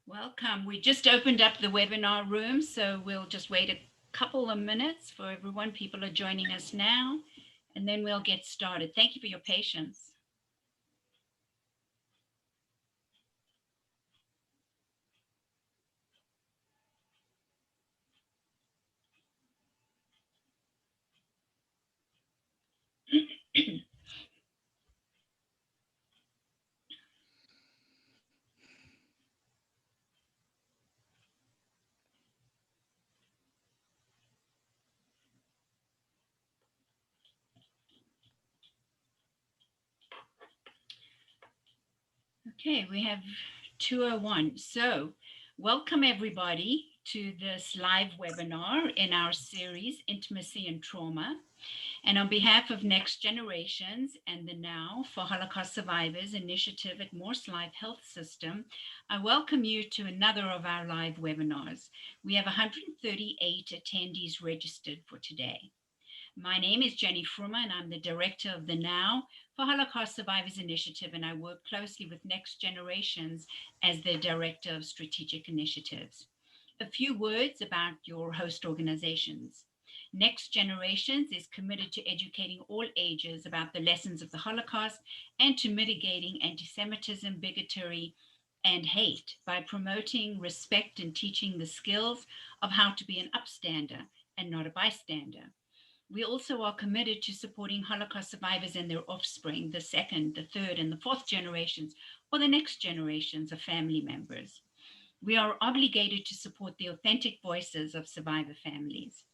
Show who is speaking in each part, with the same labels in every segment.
Speaker 1: Welcome. We just opened up the webinar room, so we'll just wait a couple of minutes for everyone. People are joining us now, and then we'll get started. Thank you for your patience. Okay, we have 201. So welcome everybody to this live webinar in our series, Intimacy and Trauma. And on behalf of Next Generations and the Now for Holocaust Survivors initiative at Morse Life Health System, I welcome you to another of our live webinars. We have 138 attendees registered for today. My name is Jenny Frummer, and I'm the director of the Now for Holocaust Survivors Initiative, and I work closely with Next Generations as the director of strategic initiatives. A few words about your host organizations. Next Generations is committed to educating all ages about the lessons of the Holocaust and to mitigating anti-Semitism, bigotry, and hate by promoting respect and teaching the skills of how to be an upstander and not a bystander. We also are committed to supporting Holocaust survivors and their offspring, the second, the third, and the fourth generations, or the next generations of family members. We are obligated to support the authentic voices of survivor families.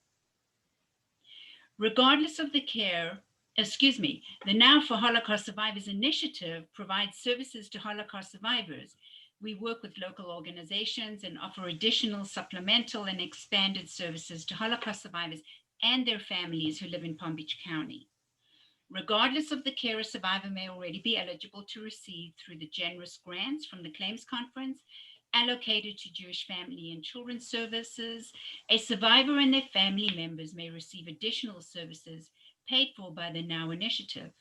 Speaker 1: Regardless of the the Now for Holocaust Survivors initiative provides services to Holocaust survivors. We work with local organizations and offer additional supplemental and expanded services to Holocaust survivors and their families who live in Palm Beach County. Regardless of the care, a survivor may already be eligible to receive through the generous grants from the Claims Conference allocated to Jewish Family and Children's Services. A survivor and their family members may receive additional services paid for by the Now Initiative.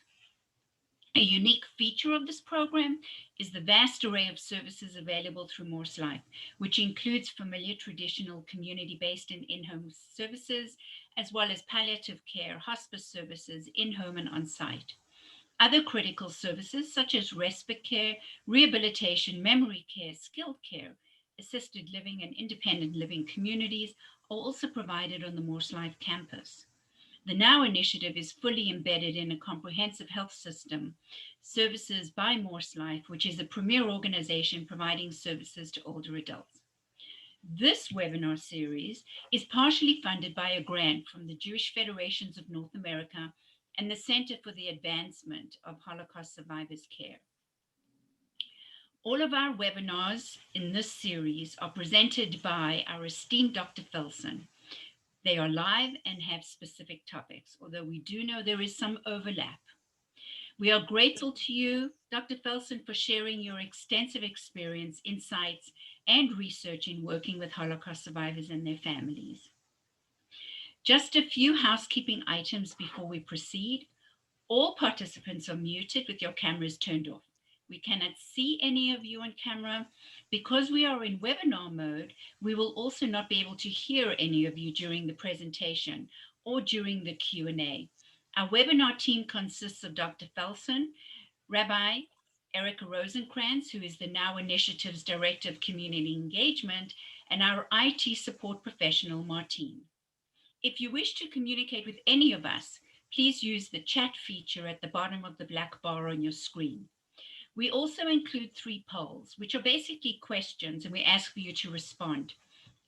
Speaker 1: A unique feature of this program is the vast array of services available through Morse Life, which includes familiar, traditional, community-based and in-home services, as well as palliative care, hospice services, in-home and on-site. Other critical services such as respite care, rehabilitation, memory care, skilled care, assisted living and independent living communities are also provided on the Morse Life campus. The Now Initiative is fully embedded in a comprehensive health system, services by Morse Life, which is a premier organization providing services to older adults. This webinar series is partially funded by a grant from the Jewish Federations of North America and the Center for the Advancement of Holocaust Survivors Care. All of our webinars in this series are presented by our esteemed Dr. Felsen. They are live and have specific topics, although we do know there is some overlap. We are grateful to you, Dr. Felsen, for sharing your extensive experience, insights, and research in working with Holocaust survivors and their families. Just a few housekeeping items before we proceed. All participants are muted with your cameras turned off. We cannot see any of you on camera. Because we are in webinar mode, we will also not be able to hear any of you during the presentation or during the Q&A. Our webinar team consists of Dr. Felsen, Rabbi Erica Rosenkrantz, who is the Now Initiative's Director of Community Engagement, and our IT support professional, Martine. If you wish to communicate with any of us, please use the chat feature at the bottom of the black bar on your screen. We also include 3 polls, which are basically questions, and we ask for you to respond.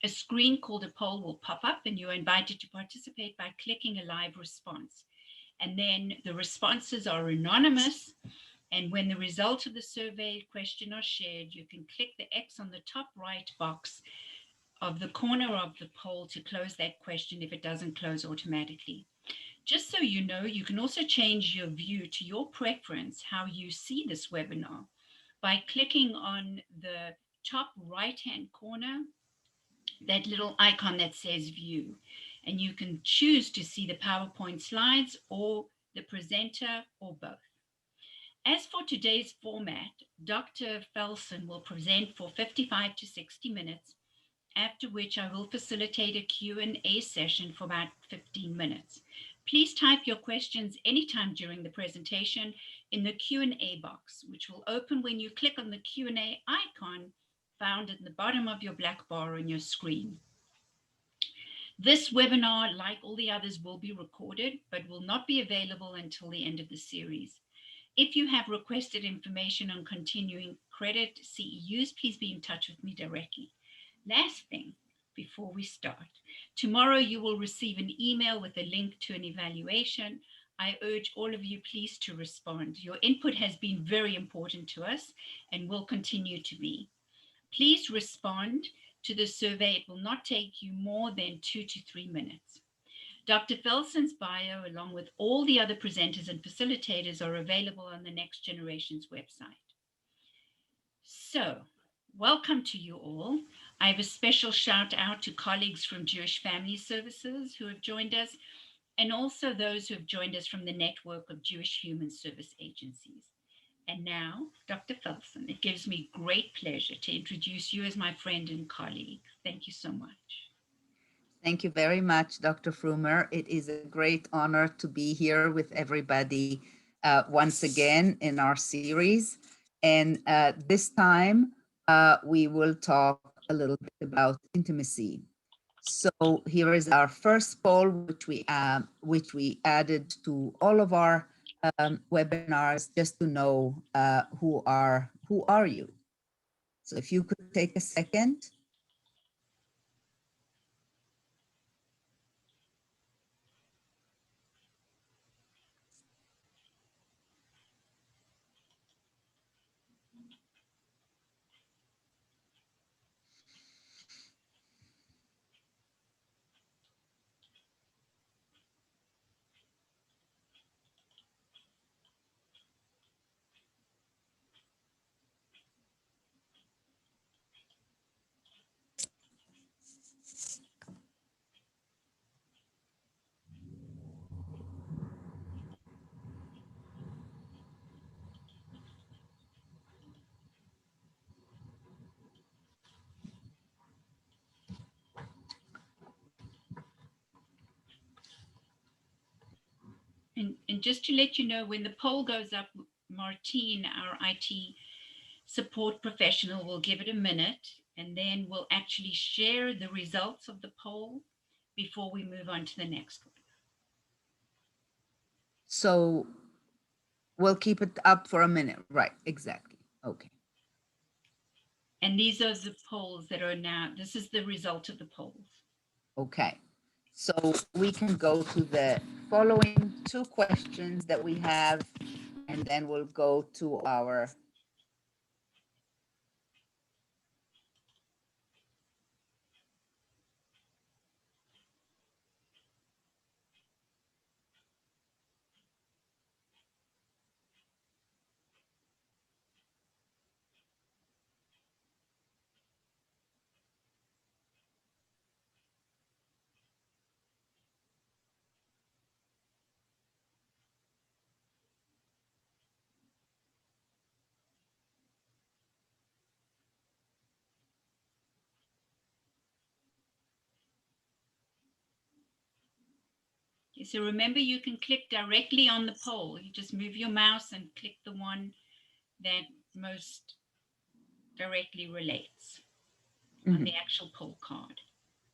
Speaker 1: A screen called a poll will pop up, and you're invited to participate by clicking a live response. And then the responses are anonymous. And when the results of the survey question are shared, you can click the X on the top right box of the corner of the poll to close that question if it doesn't close automatically. Just so you know, you can also change your view to your preference, how you see this webinar, by clicking on the top right-hand corner, that little icon that says view. And you can choose to see the PowerPoint slides or the presenter or both. As for today's format, Dr. Felsen will present for 55 to 60 minutes, after which I will facilitate a Q&A session for about 15 minutes. Please type your questions anytime during the presentation in the Q&A box, which will open when you click on the Q&A icon found at the bottom of your black bar on your screen. This webinar, like all the others, will be recorded, but will not be available until the end of the series. If you have requested information on continuing credit CEUs, please be in touch with me directly. Last thing, before we start, tomorrow you will receive an email with a link to an evaluation. I urge all of you please to respond. Your input has been very important to us and will continue to be. Please respond to the survey. It will not take you more than 2 to 3 minutes. Dr. Felsen's bio, along with all the other presenters and facilitators, are available on the Next Generation's website. So, welcome to you all. I have a special shout out to colleagues from Jewish Family Services who have joined us, and also those who have joined us from the network of Jewish Human Service Agencies. And now, Dr. Felsen, it gives me great pleasure to introduce you as my friend and colleague. Thank you so much.
Speaker 2: Thank you very much, Dr. Frumer. It is a great honor to be here with everybody once again in our series. And this time, we will talk a little bit about intimacy. So here is our first poll, which we added to all of our webinars, just to know who are you. So if you could take a second.
Speaker 1: And just to let you know, when the poll goes up, Martine, our IT support professional, will give it a minute, and then we'll actually share the results of the poll before we move on to the next one.
Speaker 2: So we'll keep it up for a minute, right? Exactly. Okay.
Speaker 1: And these are the polls that are now, this is the result of the polls.
Speaker 2: Okay. So we can go to the following two questions that we have, and then we'll go to our
Speaker 1: Okay, so remember, you can click directly on the poll. You just move your mouse and click the one that most directly relates on the actual poll card.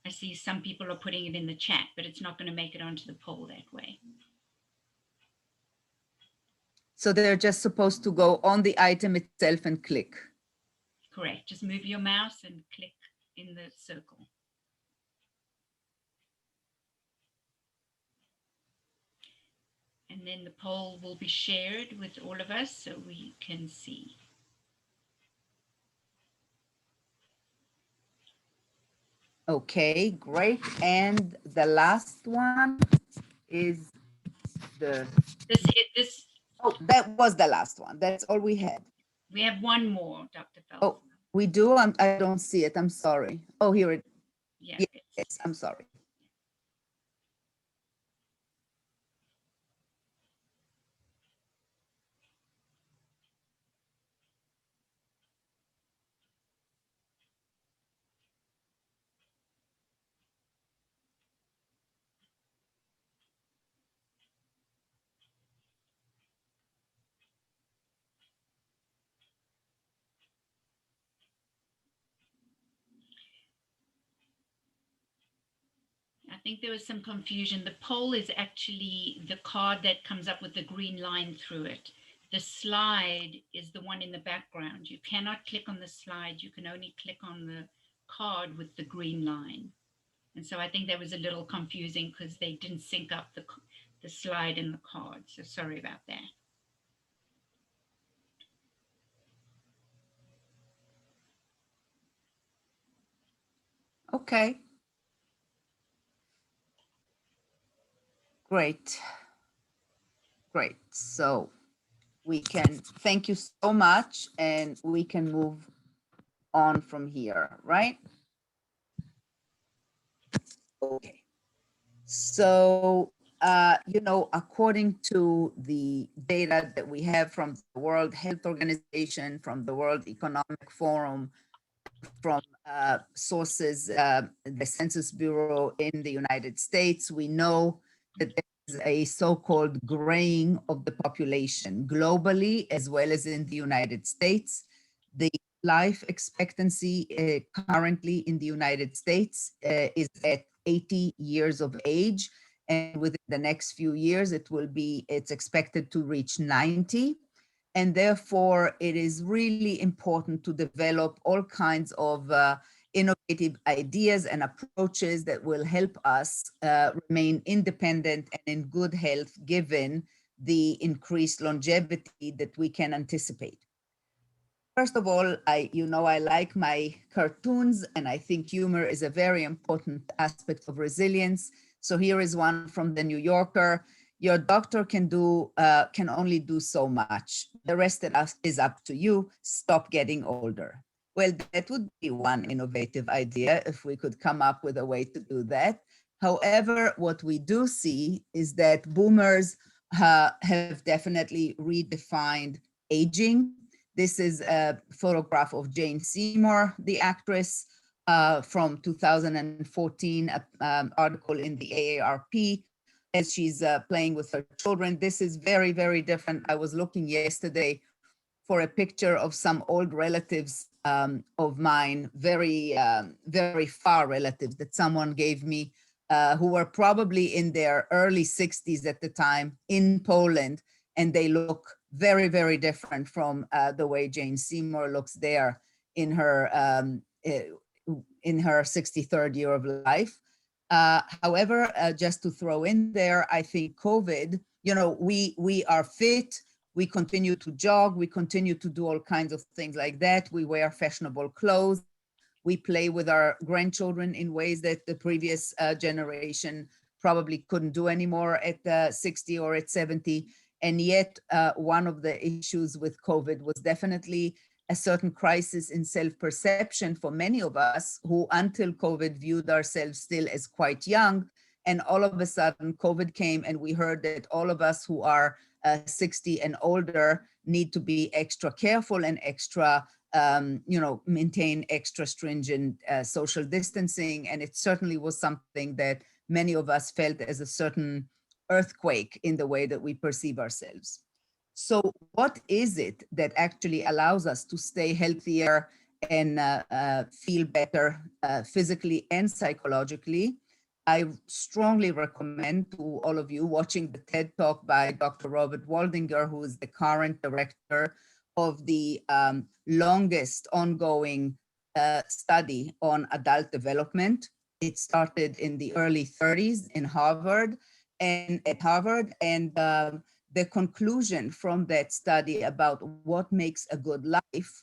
Speaker 1: I see some people are putting it in the chat, but it's not going to make it onto the poll that way.
Speaker 2: So they're just supposed to go on the item itself and click.
Speaker 1: Correct. Just move your mouse and click in the circle. And then the poll will be shared with all of us so we can see.
Speaker 2: Okay, great. And the last one is
Speaker 1: This.
Speaker 2: Oh, that was the last one. That's all we had.
Speaker 1: We have one more, Dr. Felsen.
Speaker 2: Oh, we do? I don't see it. I'm sorry. Oh, here it.
Speaker 1: Yeah,
Speaker 2: yes, I'm sorry.
Speaker 1: think there was some confusion. The poll is actually the card that comes up with the green line through it. The slide is the one in the background. You cannot click on the slide. You can only click on the card with the green line. And so I think that was a little confusing because they didn't sync up the slide and the card. So sorry about that.
Speaker 2: Okay. Great. Great. So we can, thank you so much, and we can move on from here, right? Okay. So, according to the data that we have from the World Health Organization, from the World Economic Forum, from sources, the Census Bureau in the United States, we know that there's a so-called graying of the population globally, as well as in the United States. The life expectancy currently in the United States is at 80 years of age. And within the next few years, it's expected to reach 90. And therefore, it is really important to develop all kinds of innovative ideas and approaches that will help us remain independent and in good health, given the increased longevity that we can anticipate. First of all, I like my cartoons, and I think humor is a very important aspect of resilience. So here is one from the New Yorker. Your doctor can only do so much. The rest of us is up to you. Stop getting older. Well, that would be one innovative idea if we could come up with a way to do that. However, what we do see is that boomers have definitely redefined aging. This is a photograph of Jane Seymour, the actress, from 2014, article in the AARP, as she's playing with her children. This is very, very different. I was looking yesterday for a picture of some old relatives of mine, very, very far relatives that someone gave me, who were probably in their early 60s at the time in Poland, and they look very, very different from the way Jane Seymour looks there in her 63rd year of life. However, just to throw in there, I think COVID, we are fit, we continue to jog, we continue to do all kinds of things like that. We wear fashionable clothes. We play with our grandchildren in ways that the previous generation probably couldn't do anymore at 60 or at 70. And yet, one of the issues with COVID was definitely a certain crisis in self-perception for many of us who until COVID viewed ourselves still as quite young. And all of a sudden COVID came and we heard that all of us who are 60 and older need to be extra careful and extra, maintain extra stringent social distancing. And it certainly was something that many of us felt as a certain earthquake in the way that we perceive ourselves. So what is it that actually allows us to stay healthier and feel better physically and psychologically? I strongly recommend to all of you watching the TED Talk by Dr. Robert Waldinger, who is the current director of the longest ongoing study on adult development. It started in the early 30s in Harvard, and the conclusion from that study about what makes a good life,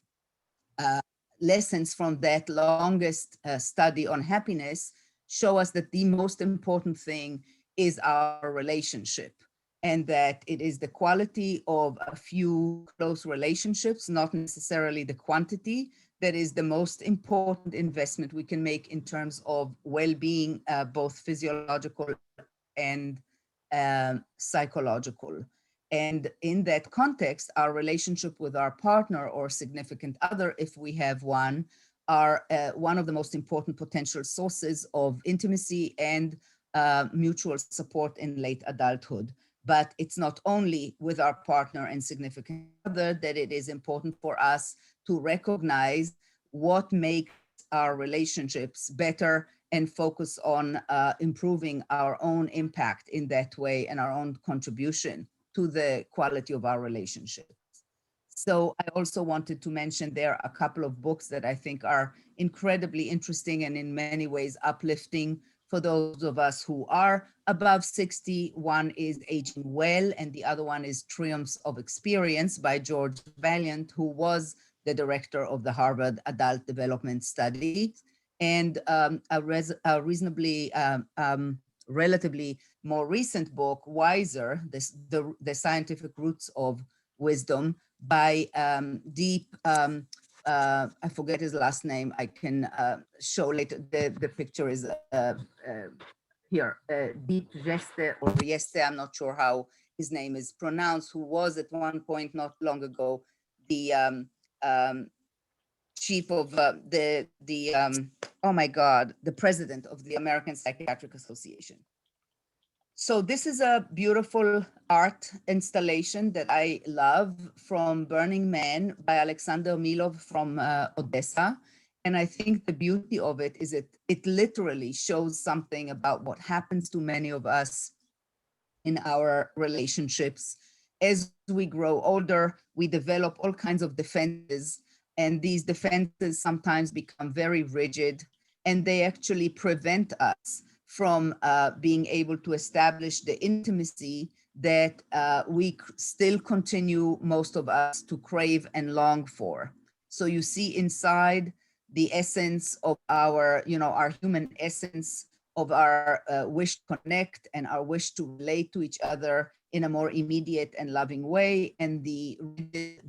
Speaker 2: lessons from that longest study on happiness, show us that the most important thing is our relationship, and that it is the quality of a few close relationships, not necessarily the quantity, that is the most important investment we can make in terms of well-being, both physiological and psychological. And in that context, our relationship with our partner or significant other, if we have one, are one of the most important potential sources of intimacy and mutual support in late adulthood. But it's not only with our partner and significant other that it is important for us to recognize what makes our relationships better and focus on improving our own impact in that way and our own contribution to the quality of our relationships. So I also wanted to mention there a couple of books that I think are incredibly interesting and in many ways uplifting for those of us who are above 60. One is Aging Well, and the other one is Triumphs of Experience by George Valiant, who was the director of the Harvard Adult Development Study. And a reasonably, relatively more recent book, Wiser, the Scientific Roots of Wisdom, by I forget his last name. I can show later. The picture is here. Deep Geste or Rieste, I'm not sure how his name is pronounced, who was at one point not long ago the chief of oh my God, the president of the American Psychiatric Association. So this is a beautiful art installation that I love from Burning Man by Alexander Milov from Odessa. And I think the beauty of it is it literally shows something about what happens to many of us in our relationships. As we grow older, we develop all kinds of defenses, and these defenses sometimes become very rigid, and they actually prevent us from being able to establish the intimacy that we still continue, most of us, to crave and long for. So you see inside the essence of our, our human essence of our wish to connect and our wish to relate to each other in a more immediate and loving way, and the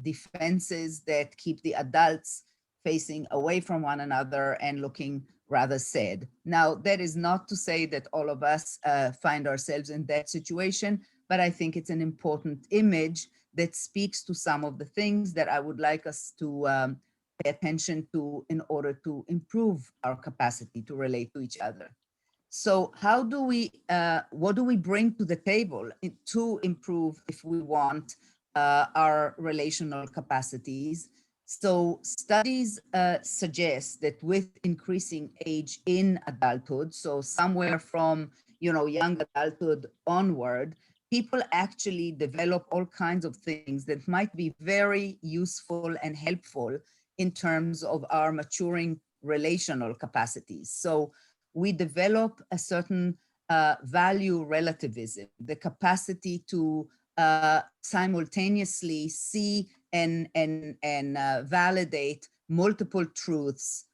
Speaker 2: defenses that keep the adults facing away from one another and looking rather sad. Now, that is not to say that all of us find ourselves in that situation, but I think it's an important image that speaks to some of the things that I would like us to pay attention to in order to improve our capacity to relate to each other. So how do we, what do we bring to the table to improve, if we want, our relational capacities? So studies suggest that with increasing age in adulthood, so somewhere from, young adulthood onward, people actually develop all kinds of things that might be very useful and helpful in terms of our maturing relational capacities. So we develop a certain value relativism, the capacity to simultaneously see and validate multiple truths,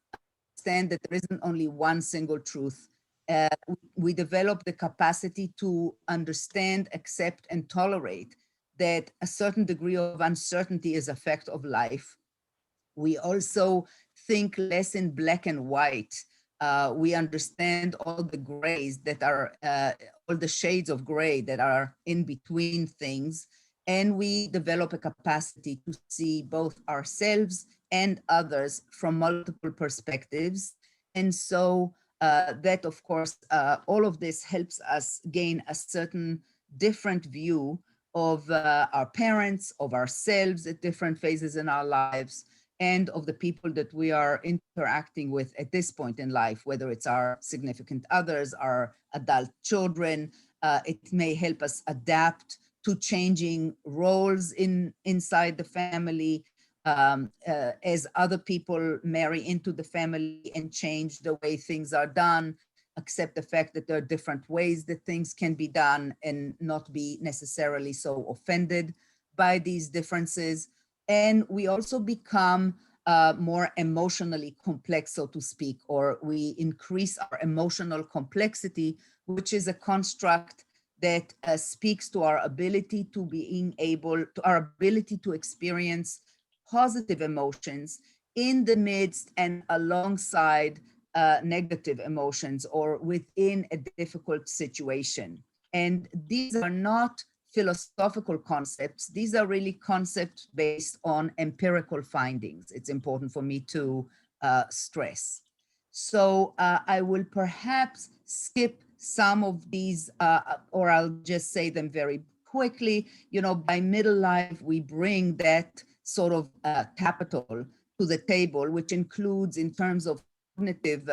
Speaker 2: understand that there isn't only one single truth. We develop the capacity to understand, accept, and tolerate that a certain degree of uncertainty is a fact of life. We also think less in black and white. We understand all the grays that are, all the shades of gray that are in between things. And we develop a capacity to see both ourselves and others from multiple perspectives. And so that, of course, all of this helps us gain a certain different view of our parents, of ourselves at different phases in our lives, and of the people that we are interacting with at this point in life, whether it's our significant others, our adult children. It may help us adapt to changing roles inside the family, as other people marry into the family and change the way things are done, accept the fact that there are different ways that things can be done and not be necessarily so offended by these differences. And we also become more emotionally complex, so to speak, or we increase our emotional complexity, which is a construct that speaks to our ability to our ability to experience positive emotions in the midst and alongside negative emotions or within a difficult situation. And these are not philosophical concepts. These are really concepts based on empirical findings. It's important for me to stress. So I will perhaps skip some of these, or I'll just say them very quickly. By middle life, we bring that sort of capital to the table, which includes, in terms of cognitive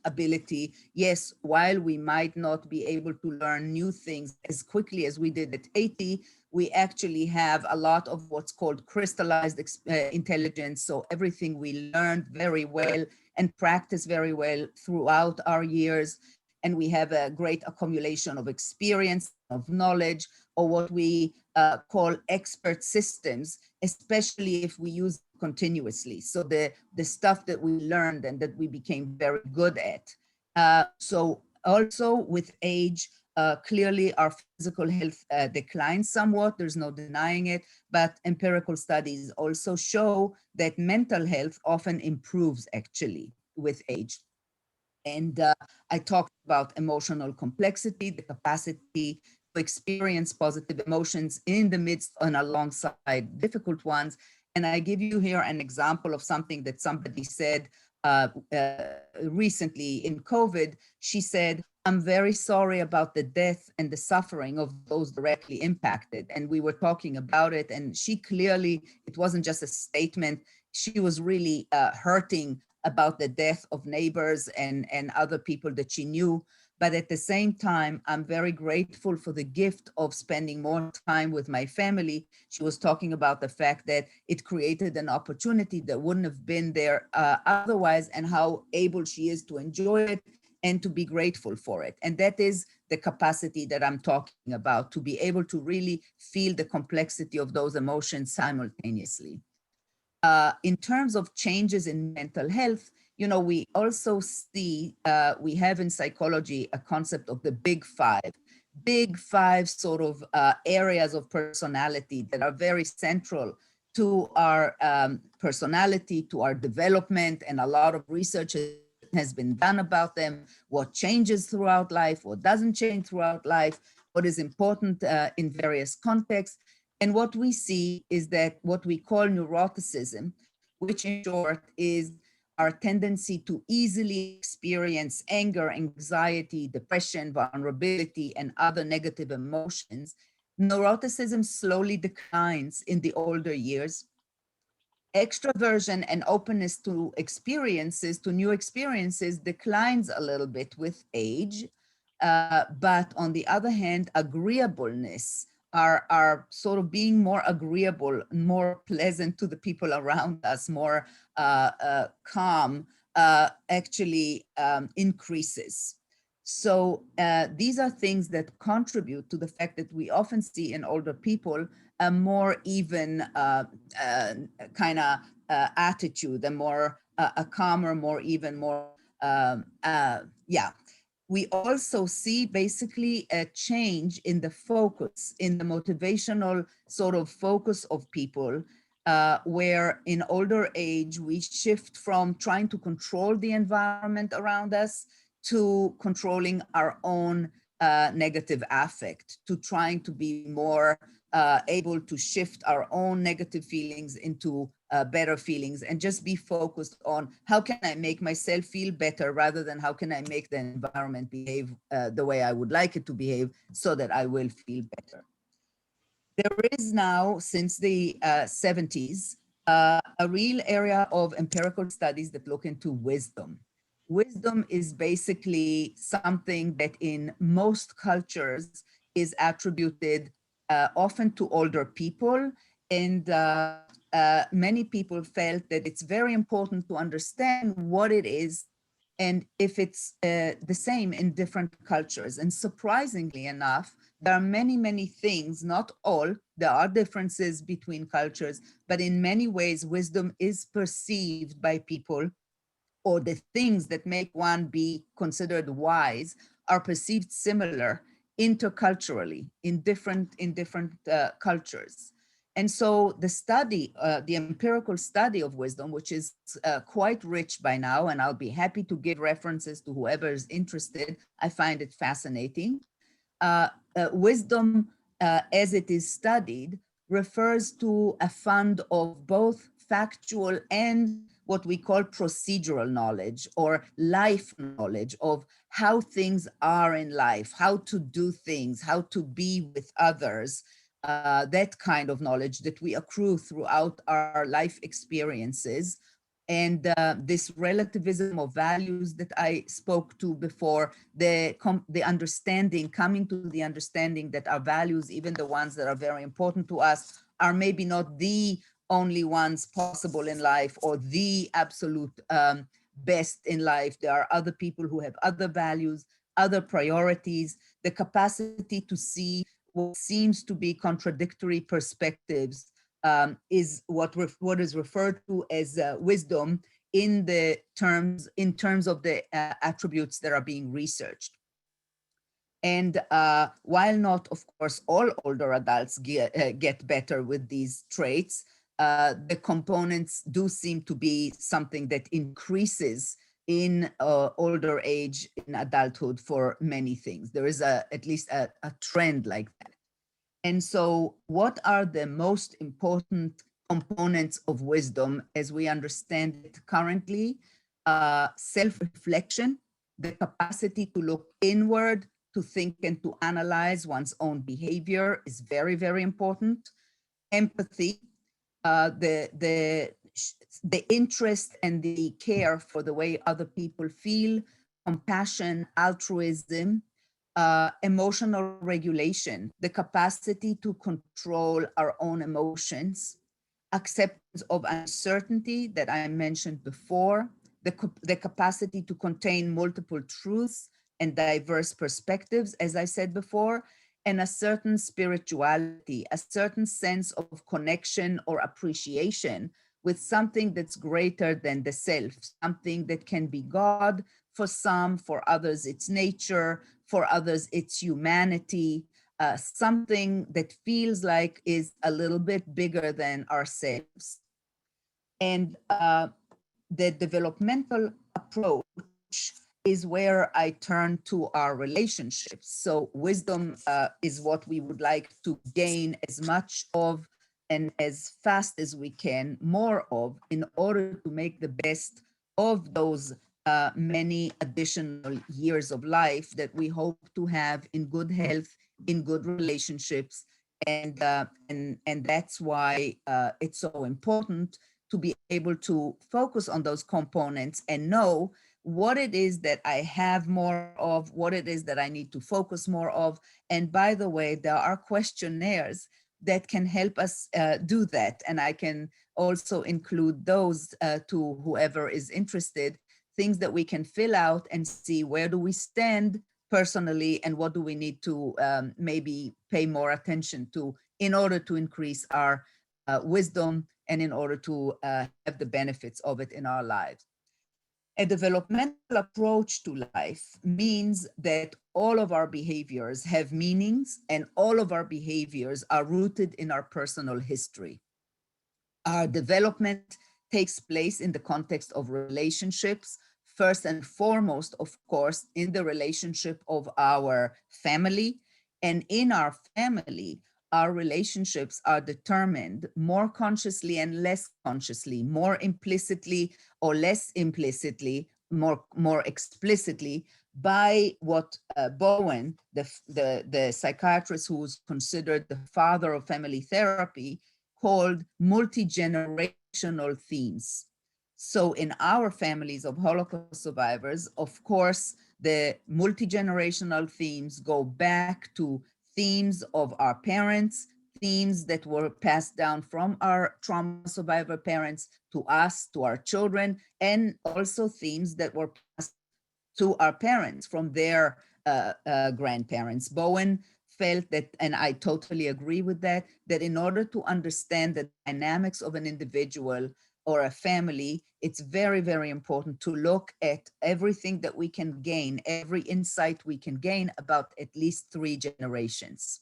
Speaker 2: ability, yes, while we might not be able to learn new things as quickly as we did at 80, we actually have a lot of what's called crystallized intelligence. So everything we learned very well and practice very well throughout our years. And we have a great accumulation of experience, of knowledge, or what we call expert systems, especially if we use it continuously. So the stuff that we learned and that we became very good at. So also with age, clearly our physical health declines somewhat, there's no denying it, but empirical studies also show that mental health often improves actually with age. And I talked about emotional complexity, the capacity to experience positive emotions in the midst and alongside difficult ones. And I give you here an example of something that somebody said recently in COVID. She said, I'm very sorry about the death and the suffering of those directly impacted. And we were talking about it, and she clearly, it wasn't just a statement, she was really hurting about the death of neighbors and other people that she knew. But at the same time, I'm very grateful for the gift of spending more time with my family. She was talking about the fact that it created an opportunity that wouldn't have been there otherwise, and how able she is to enjoy it and to be grateful for it. And that is the capacity that I'm talking about, to be able to really feel the complexity of those emotions simultaneously. In terms of changes in mental health, you know, we also see, we have in psychology a concept of the big five sort of areas of personality that are very central to our personality, to our development, and a lot of research has been done about them, what changes throughout life, what doesn't change throughout life, what is important in various contexts. And what we see is that what we call neuroticism, which in short is our tendency to easily experience anger, anxiety, depression, vulnerability, and other negative emotions, neuroticism slowly declines in the older years. Extroversion and openness to experiences, to new experiences, declines a little bit with age. But on the other hand, agreeableness, are sort of being more agreeable, more pleasant to the people around us, more calm, actually increases. So these are things that contribute to the fact that we often see in older people a more even kind of attitude, a more a calmer, more even, more yeah. We also see basically a change in the focus, in the motivational sort of focus of people, where in older age, we shift from trying to control the environment around us to controlling our own negative affect, to trying to be more able to shift our own negative feelings into better feelings, and just be focused on how can I make myself feel better, rather than how can I make the environment behave the way I would like it to behave so that I will feel better. There is now, since the 70s, a real area of empirical studies that look into wisdom. Wisdom is basically something that in most cultures is attributed often to older people, and many people felt that it's very important to understand what it is and if it's the same in different cultures. And surprisingly enough, there are many, many things, not all, there are differences between cultures, but in many ways, wisdom is perceived by people, or the things that make one be considered wise are perceived similar interculturally in different cultures. And so the study, the empirical study of wisdom, which is quite rich by now, and I'll be happy to give references to whoever is interested, I find it fascinating. Wisdom, as it is studied, refers to a fund of both factual and what we call procedural knowledge, or life knowledge of how things are in life, how to do things, how to be with others, that kind of knowledge that we accrue throughout our life experiences, And this relativism of values that I spoke to before, the understanding, coming to the understanding that our values, even the ones that are very important to us, are maybe not the only ones possible in life or the absolute best in life. There are other people who have other values, other priorities, the capacity to see what seems to be contradictory perspectives is what is referred to as wisdom in terms of the attributes that are being researched. And while not, of course, all older adults get better with these traits, the components do seem to be something that increases in older age, in adulthood for many things. There is at least a trend like that. And so what are the most important components of wisdom as we understand it currently? Self-reflection, the capacity to look inward, to think and to analyze one's own behavior is very, very important. Empathy, the interest and the care for the way other people feel, compassion, altruism, emotional regulation, the capacity to control our own emotions, acceptance of uncertainty that I mentioned before, the capacity to contain multiple truths and diverse perspectives, as I said before, and a certain spirituality, a certain sense of connection or appreciation with something that's greater than the self, something that can be God for some, for others it's nature, for others it's humanity, something that feels like is a little bit bigger than ourselves. And the developmental approach is where I turn to our relationships. So wisdom is what we would like to gain as much of and as fast as we can, more of, in order to make the best of those many additional years of life that we hope to have in good health, in good relationships. And that's why it's so important to be able to focus on those components and know what it is that I have more of, what it is that I need to focus more of. And by the way, there are questionnaires that can help us do that. And I can also include those to whoever is interested, things that we can fill out and see where do we stand personally and what do we need to maybe pay more attention to in order to increase our wisdom and in order to have the benefits of it in our lives. A developmental approach to life means that all of our behaviors have meanings and all of our behaviors are rooted in our personal history. Our development takes place in the context of relationships, first and foremost, of course, in the relationship of our family. And in our family, our relationships are determined more consciously and less consciously, more implicitly or less implicitly, more explicitly by what Bowen, the psychiatrist who's considered the father of family therapy, called multi-generational themes. So in our families of Holocaust survivors, of course, the multi-generational themes go back to themes of our parents, themes that were passed down from our trauma survivor parents to us, to our children, and also themes that were passed to our parents from their grandparents. Bowen felt that, and I totally agree with that, that in order to understand the dynamics of an individual or a family, it's very, very important to look at everything that we can gain, every insight we can gain about at least 3 generations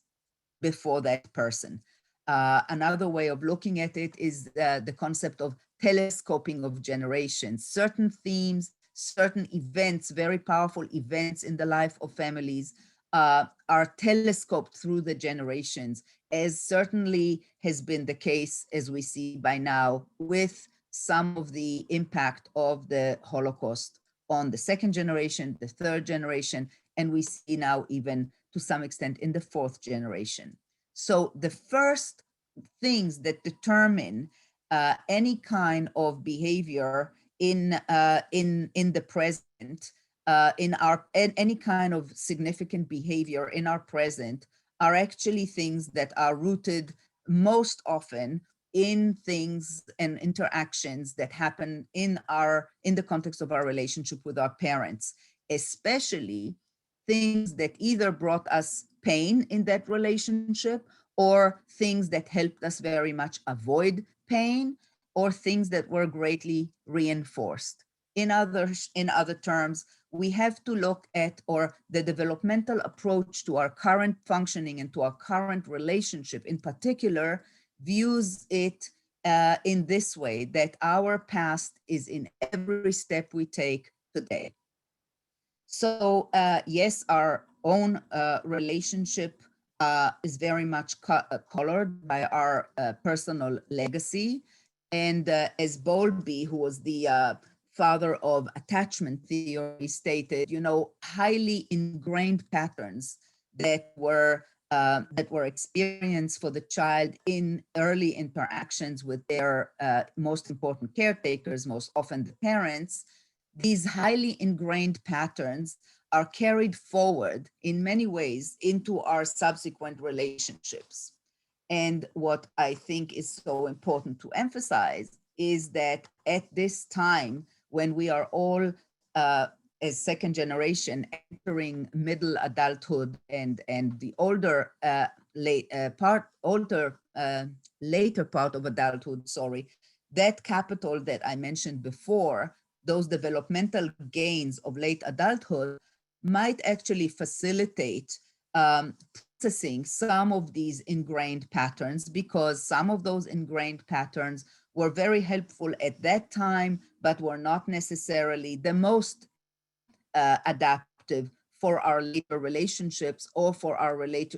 Speaker 2: before that person. Another way of looking at it is the concept of telescoping of generations. Certain themes, certain events, very powerful events in the life of families are telescoped through the generations, as certainly has been the case, as we see by now, with some of the impact of the Holocaust on the 2nd generation, the 3rd generation, and we see now even to some extent in the 4th generation. So the first things that determine any kind of behavior in the present, any kind of significant behavior in our present are actually things that are rooted most often in things and interactions that happen in the context of our relationship with our parents, especially things that either brought us pain in that relationship or things that helped us very much avoid pain or things that were greatly reinforced. In other terms, we have to look at, or the developmental approach to our current functioning and to our current relationship in particular views it in this way, that our past is in every step we take today. So yes, our own relationship is very much colored by our personal legacy. And as Bowlby, who was the father of attachment theory, stated, highly ingrained patterns that were experienced for the child in early interactions with their most important caretakers, most often the parents. These highly ingrained patterns are carried forward in many ways into our subsequent relationships. And what I think is so important to emphasize is that at this time, when we are all as second generation entering middle adulthood and the later part of adulthood, that capital that I mentioned before, those developmental gains of late adulthood might actually facilitate processing some of these ingrained patterns, because some of those ingrained patterns were very helpful at that time, but were not necessarily the most adaptive for our later relationships or for our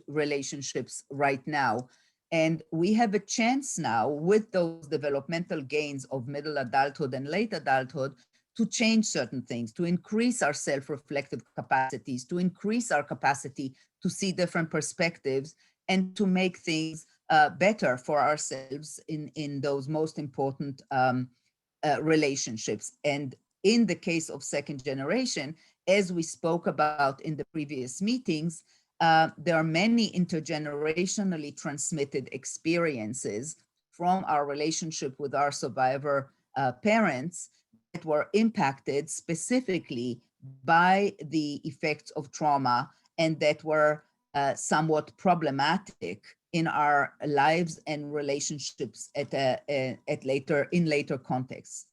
Speaker 2: relationships right now. And we have a chance now with those developmental gains of middle adulthood and late adulthood to change certain things, to increase our self-reflective capacities, to increase our capacity to see different perspectives, and to make things better for ourselves in those most important relationships. And in the case of second generation, as we spoke about in the previous meetings, there are many intergenerationally transmitted experiences from our relationship with our survivor parents that were impacted specifically by the effects of trauma and that were somewhat problematic in our lives and relationships in later contexts.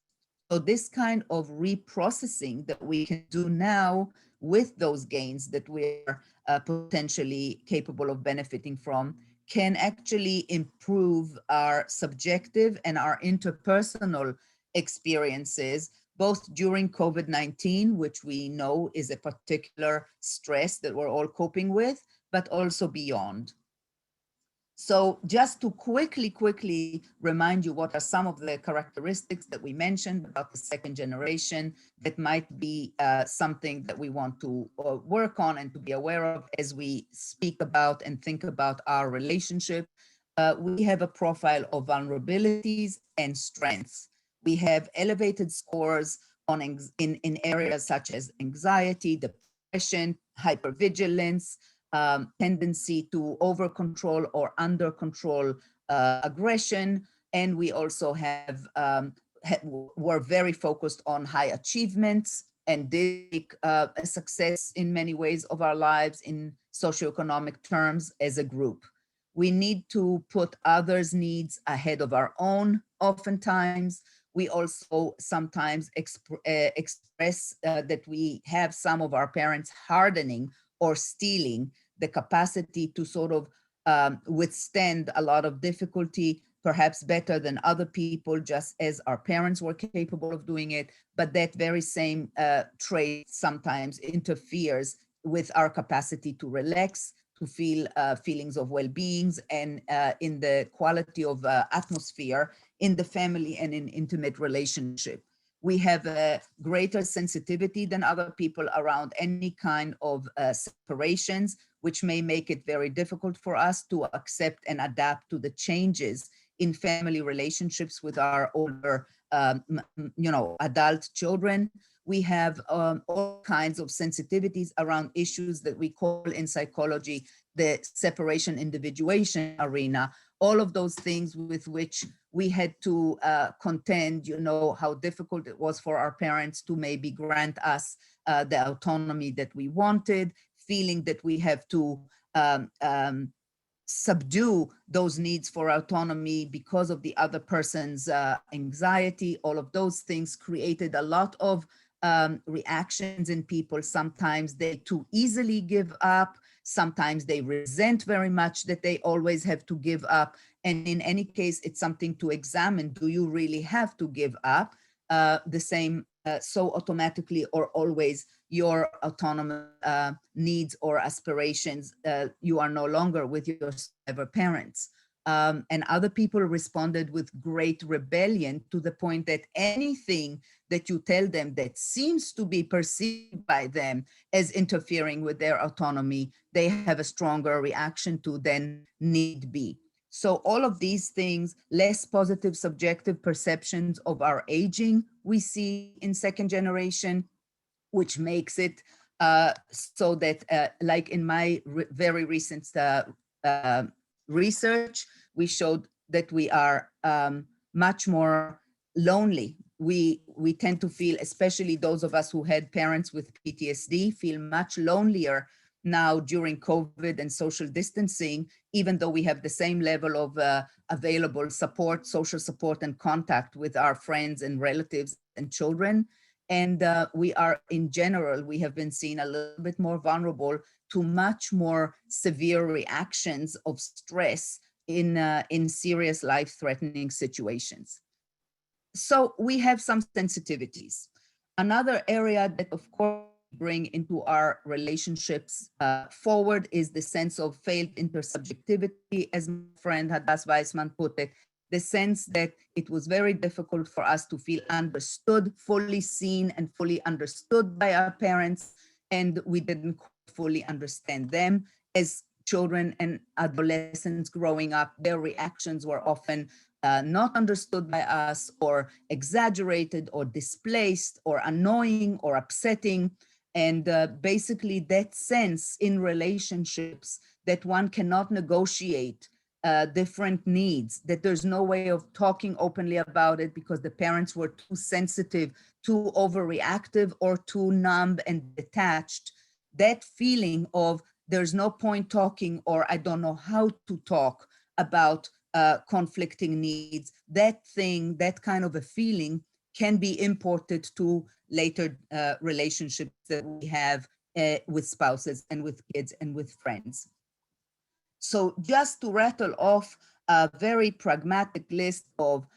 Speaker 2: So this kind of reprocessing that we can do now with those gains that we're potentially capable of benefiting from can actually improve our subjective and our interpersonal experiences, both during COVID-19, which we know is a particular stress that we're all coping with, but also beyond. So just to quickly remind you what are some of the characteristics that we mentioned about the second generation that might be something that we want to work on and to be aware of as we speak about and think about our relationship. We have a profile of vulnerabilities and strengths. We have elevated scores in areas such as anxiety, depression, hypervigilance, tendency to over control or under control aggression. And we also have, we're very focused on high achievements and did a success in many ways of our lives in socioeconomic terms as a group. We need to put others' needs ahead of our own oftentimes. We also sometimes express that we have some of our parents hardening or stealing the capacity to sort of withstand a lot of difficulty, perhaps better than other people, just as our parents were capable of doing it. But that very same trait sometimes interferes with our capacity to relax, to feel feelings of well-being, and in the quality of atmosphere in the family and in intimate relationship. We have a greater sensitivity than other people around any kind of separations, which may make it very difficult for us to accept and adapt to the changes in family relationships with our older, adult children. We have all kinds of sensitivities around issues that we call in psychology the separation individuation arena. All of those things with which we had to contend, how difficult it was for our parents to maybe grant us the autonomy that we wanted, feeling that we have to subdue those needs for autonomy because of the other person's anxiety. All of those things created a lot of reactions in people. Sometimes they too easily give up. Sometimes they resent very much that they always have to give up. And in any case, it's something to examine. Do you really have to give up the same so automatically or always your autonomous needs or aspirations? You are no longer with your survivor parents. And other people responded with great rebellion to the point that anything that you tell them that seems to be perceived by them as interfering with their autonomy, they have a stronger reaction to than need be. So all of these things, less positive subjective perceptions of our aging, we see in second generation, which makes it so that, like in my very recent research, we showed that we are much more lonely. We tend to feel, especially those of us who had parents with PTSD, feel much lonelier now during COVID and social distancing, even though we have the same level of available support, social support and contact with our friends and relatives and children. And we are, in general, we have been seen a little bit more vulnerable to much more severe reactions of stress in serious life-threatening situations. So we have some sensitivities. Another area that, of course, bring into our relationships forward is the sense of failed intersubjectivity, as my friend Hadass Weissman put it, the sense that it was very difficult for us to feel understood, fully seen and fully understood by our parents, and we didn't fully understand them. As children and adolescents growing up, their reactions were often not understood by us, or exaggerated or displaced or annoying or upsetting. And basically that sense in relationships that one cannot negotiate different needs, that there's no way of talking openly about it because the parents were too sensitive, too overreactive, or too numb and detached. That feeling of there's no point talking, or I don't know how to talk about conflicting needs, that thing, that kind of a feeling can be imported to later relationships that we have with spouses and with kids and with friends. So just to rattle off a very pragmatic list of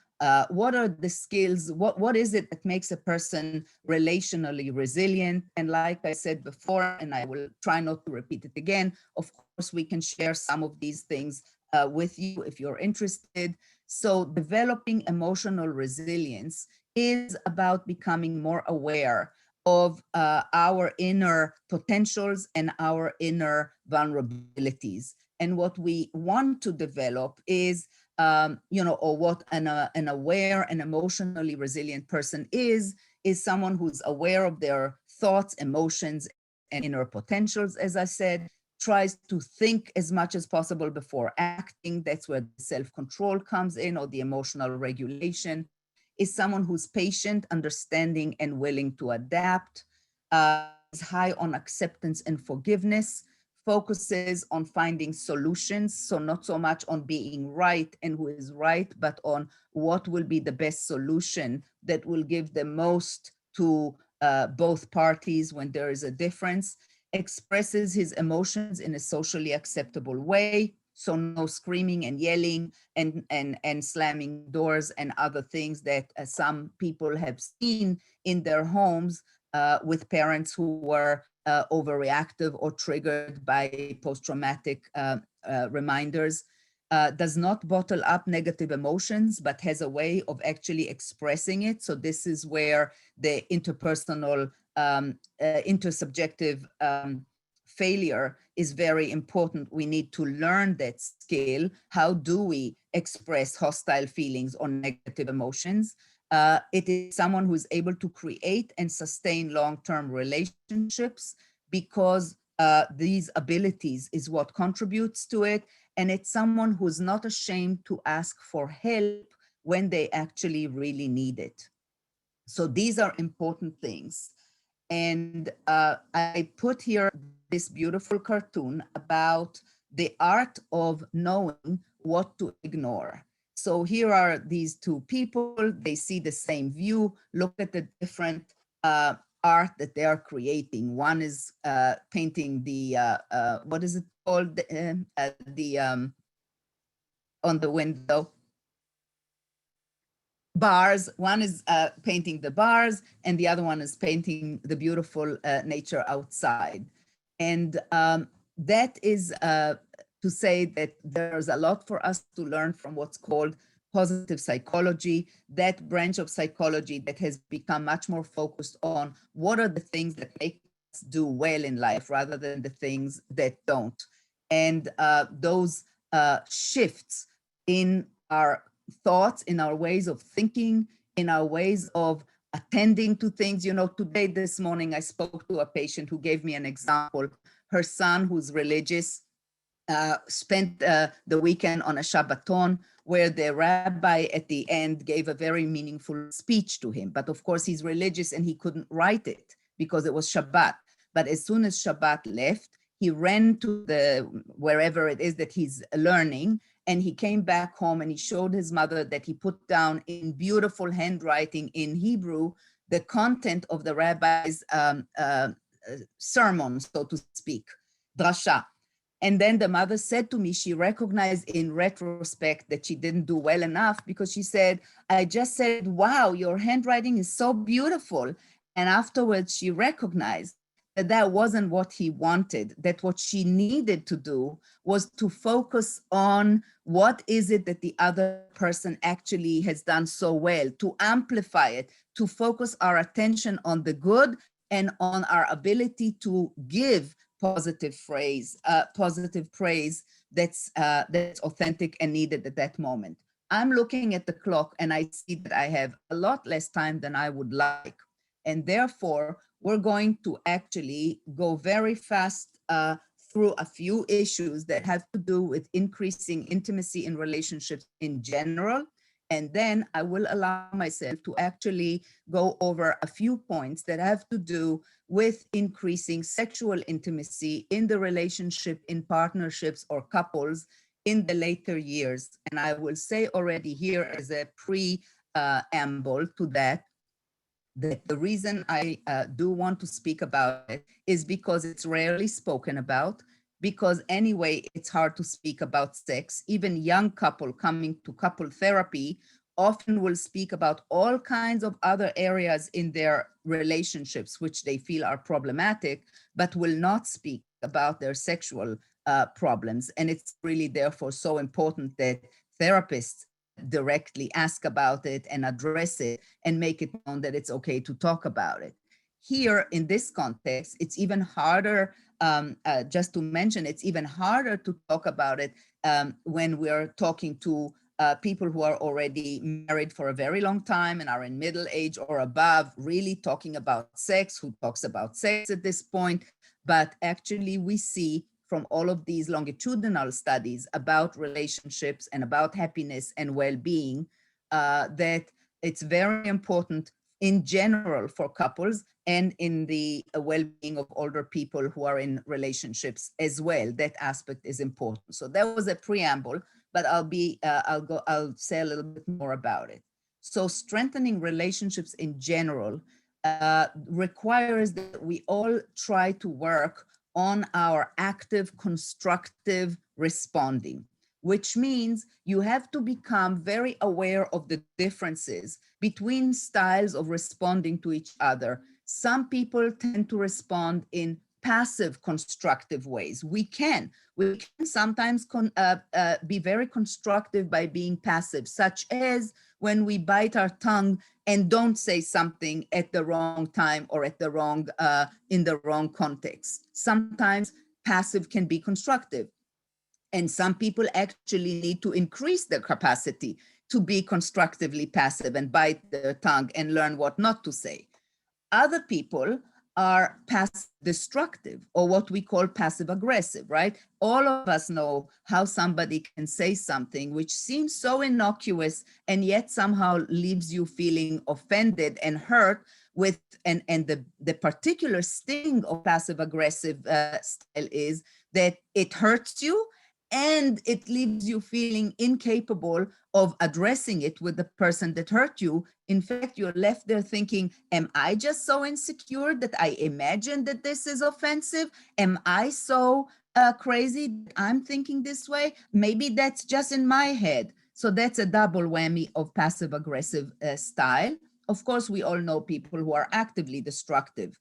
Speaker 2: what are the skills, what is it that makes a person relationally resilient? And like I said before, and I will try not to repeat it again, of course, we can share some of these things with you if you're interested. So developing emotional resilience is about becoming more aware of our inner potentials and our inner vulnerabilities. And what we want to develop is, or what an aware and emotionally resilient person is someone who's aware of their thoughts, emotions, and inner potentials, as I said, tries to think as much as possible before acting. That's where self-control comes in, or the emotional regulation. Is someone who's patient, understanding, and willing to adapt, is high on acceptance and forgiveness, focuses on finding solutions, so not so much on being right and who is right, but on what will be the best solution that will give the most to both parties when there is a difference, expresses his emotions in a socially acceptable way, so no screaming and yelling and slamming doors and other things that some people have seen in their homes with parents who were overreactive or triggered by post-traumatic reminders, does not bottle up negative emotions, but has a way of actually expressing it. So this is where the interpersonal, intersubjective failure is very important. We need to learn that skill. How do we express hostile feelings or negative emotions? It is someone who is able to create and sustain long-term relationships, because these abilities is what contributes to it. And it's someone who's not ashamed to ask for help when they actually really need it. So these are important things. And I put here this beautiful cartoon about the art of knowing what to ignore. So here are these two people, they see the same view, look at the different art that they are creating. One is painting the, what is it called? On the window, bars. One is painting the bars, and the other one is painting the beautiful nature outside. And that is to say that there's a lot for us to learn from what's called positive psychology, that branch of psychology that has become much more focused on what are the things that make us do well in life rather than the things that don't. And those shifts in our thoughts, in our ways of thinking, in our ways of attending to things. You know, today, this morning, I spoke to a patient who gave me an example. Her son, who's religious, spent the weekend on a Shabbaton, where the rabbi at the end gave a very meaningful speech to him. But of course, he's religious and he couldn't write it because it was Shabbat. But as soon as Shabbat left, he ran to the wherever it is that he's learning, and he came back home and he showed his mother that he put down in beautiful handwriting in Hebrew the content of the rabbi's sermon, so to speak, drasha. And then the mother said to me, she recognized in retrospect that she didn't do well enough, because she said, I just said, wow, your handwriting is so beautiful. And afterwards she recognized that that wasn't what he wanted, that what she needed to do was to focus on what is it that the other person actually has done so well, to amplify it, to focus our attention on the good and on our ability to give positive praise that's authentic and needed at that moment. I'm looking at the clock and I see that I have a lot less time than I would like. And therefore, we're going to actually go very fast through a few issues that have to do with increasing intimacy in relationships in general. And then I will allow myself to actually go over a few points that have to do with increasing sexual intimacy in the relationship, in partnerships or couples in the later years. And I will say already here as a preamble to that the reason I do want to speak about it is because it's rarely spoken about, because anyway, it's hard to speak about sex. Even young couple coming to couple therapy often will speak about all kinds of other areas in their relationships which they feel are problematic, but will not speak about their sexual problems. And it's really therefore so important that therapists directly ask about it and address it and make it known that it's okay to talk about it. Here in this context, it's even harder, just to mention, it's even harder to talk about it when we're talking to people who are already married for a very long time and are in middle age or above, really talking about sex, who talks about sex at this point. But actually we see from all of these longitudinal studies about relationships and about happiness and well-being, that it's very important in general for couples and in the well-being of older people who are in relationships as well. That aspect is important. So that was a preamble, but I'll say a little bit more about it. So strengthening relationships in general requires that we all try to work on our active, constructive responding, which means you have to become very aware of the differences between styles of responding to each other. Some people tend to respond in passive, constructive ways. We can sometimes be very constructive by being passive, such as when we bite our tongue and don't say something at the wrong time or at the wrong, in the wrong context. Sometimes passive can be constructive. And some people actually need to increase their capacity to be constructively passive and bite their tongue and learn what not to say. Other people are passive destructive, or what we call passive aggressive, right? All of us know how somebody can say something which seems so innocuous and yet somehow leaves you feeling offended and hurt with, and the particular sting of passive aggressive style is that it hurts you and it leaves you feeling incapable of addressing it with the person that hurt you. In fact, you're left there thinking, am I just so insecure that I imagine that this is offensive? Am I so crazy that I'm thinking this way? Maybe that's just in my head. So that's a double whammy of passive aggressive style. Of course, we all know people who are actively destructive.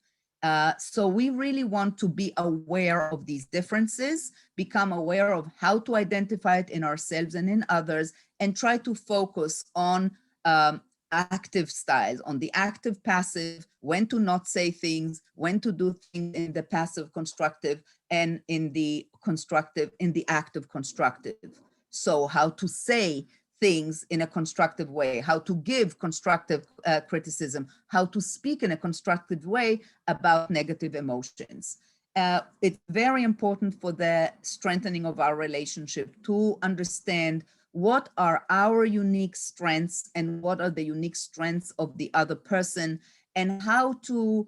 Speaker 2: So we really want to be aware of these differences, become aware of how to identify it in ourselves and in others, and try to focus on active styles, on the active passive, when to not say things, when to do things in the passive constructive, and in the constructive, in the active constructive. So how to say things in a constructive way, how to give constructive criticism, how to speak in a constructive way about negative emotions. It's very important for the strengthening of our relationship to understand what are our unique strengths and what are the unique strengths of the other person, and how to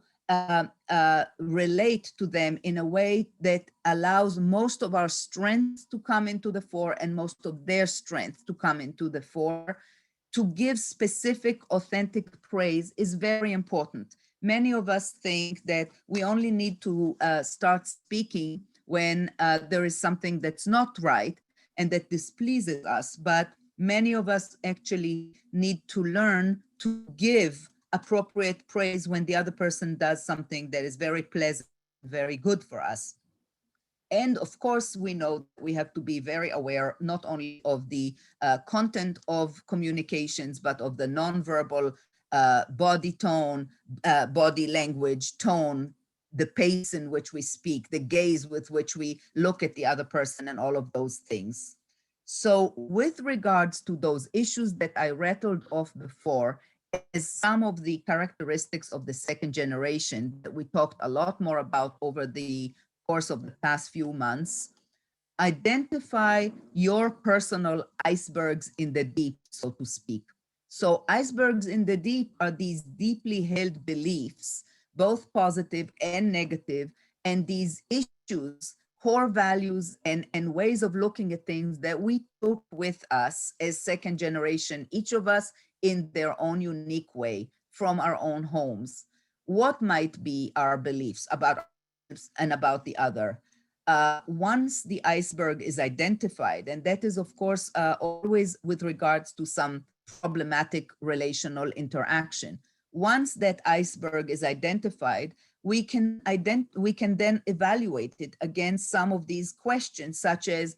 Speaker 2: relate to them in a way that allows most of our strengths to come into the fore and most of their strengths to come into the fore. To give specific, authentic praise is very important. Many of us think that we only need to start speaking when there is something that's not right and that displeases us, but many of us actually need to learn to give appropriate praise when the other person does something that is very pleasant, very good for us. And of course, we know we have to be very aware not only of the content of communications, but of the nonverbal body tone, body language, tone, the pace in which we speak, the gaze with which we look at the other person, and all of those things. So with regards to those issues that I rattled off before, as some of the characteristics of the second generation that we talked a lot more about over the course of the past few months, identify your personal icebergs in the deep, so to speak. So icebergs in the deep are these deeply held beliefs, both positive and negative, and these issues, core values, and ways of looking at things that we took with us as second generation, each of us in their own unique way from our own homes. What might be our beliefs about ourselves and about the other? Once the iceberg is identified, and that is of course always with regards to some problematic relational interaction. Once that iceberg is identified, we can then evaluate it against some of these questions, such as,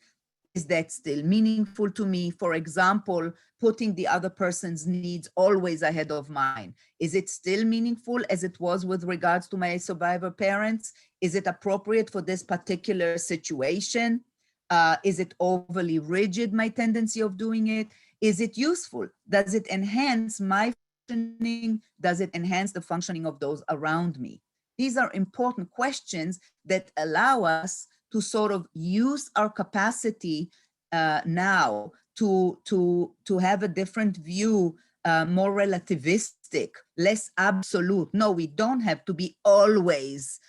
Speaker 2: is that still meaningful to me? For example, putting the other person's needs always ahead of mine. Is it still meaningful as it was with regards to my survivor parents? Is it appropriate for this particular situation? Is it overly rigid, my tendency of doing it? Is it useful? Does it enhance my functioning? Does it enhance the functioning of those around me? These are important questions that allow us to sort of use our capacity now to have a different view, more relativistic, less absolute. No, we don't have to be always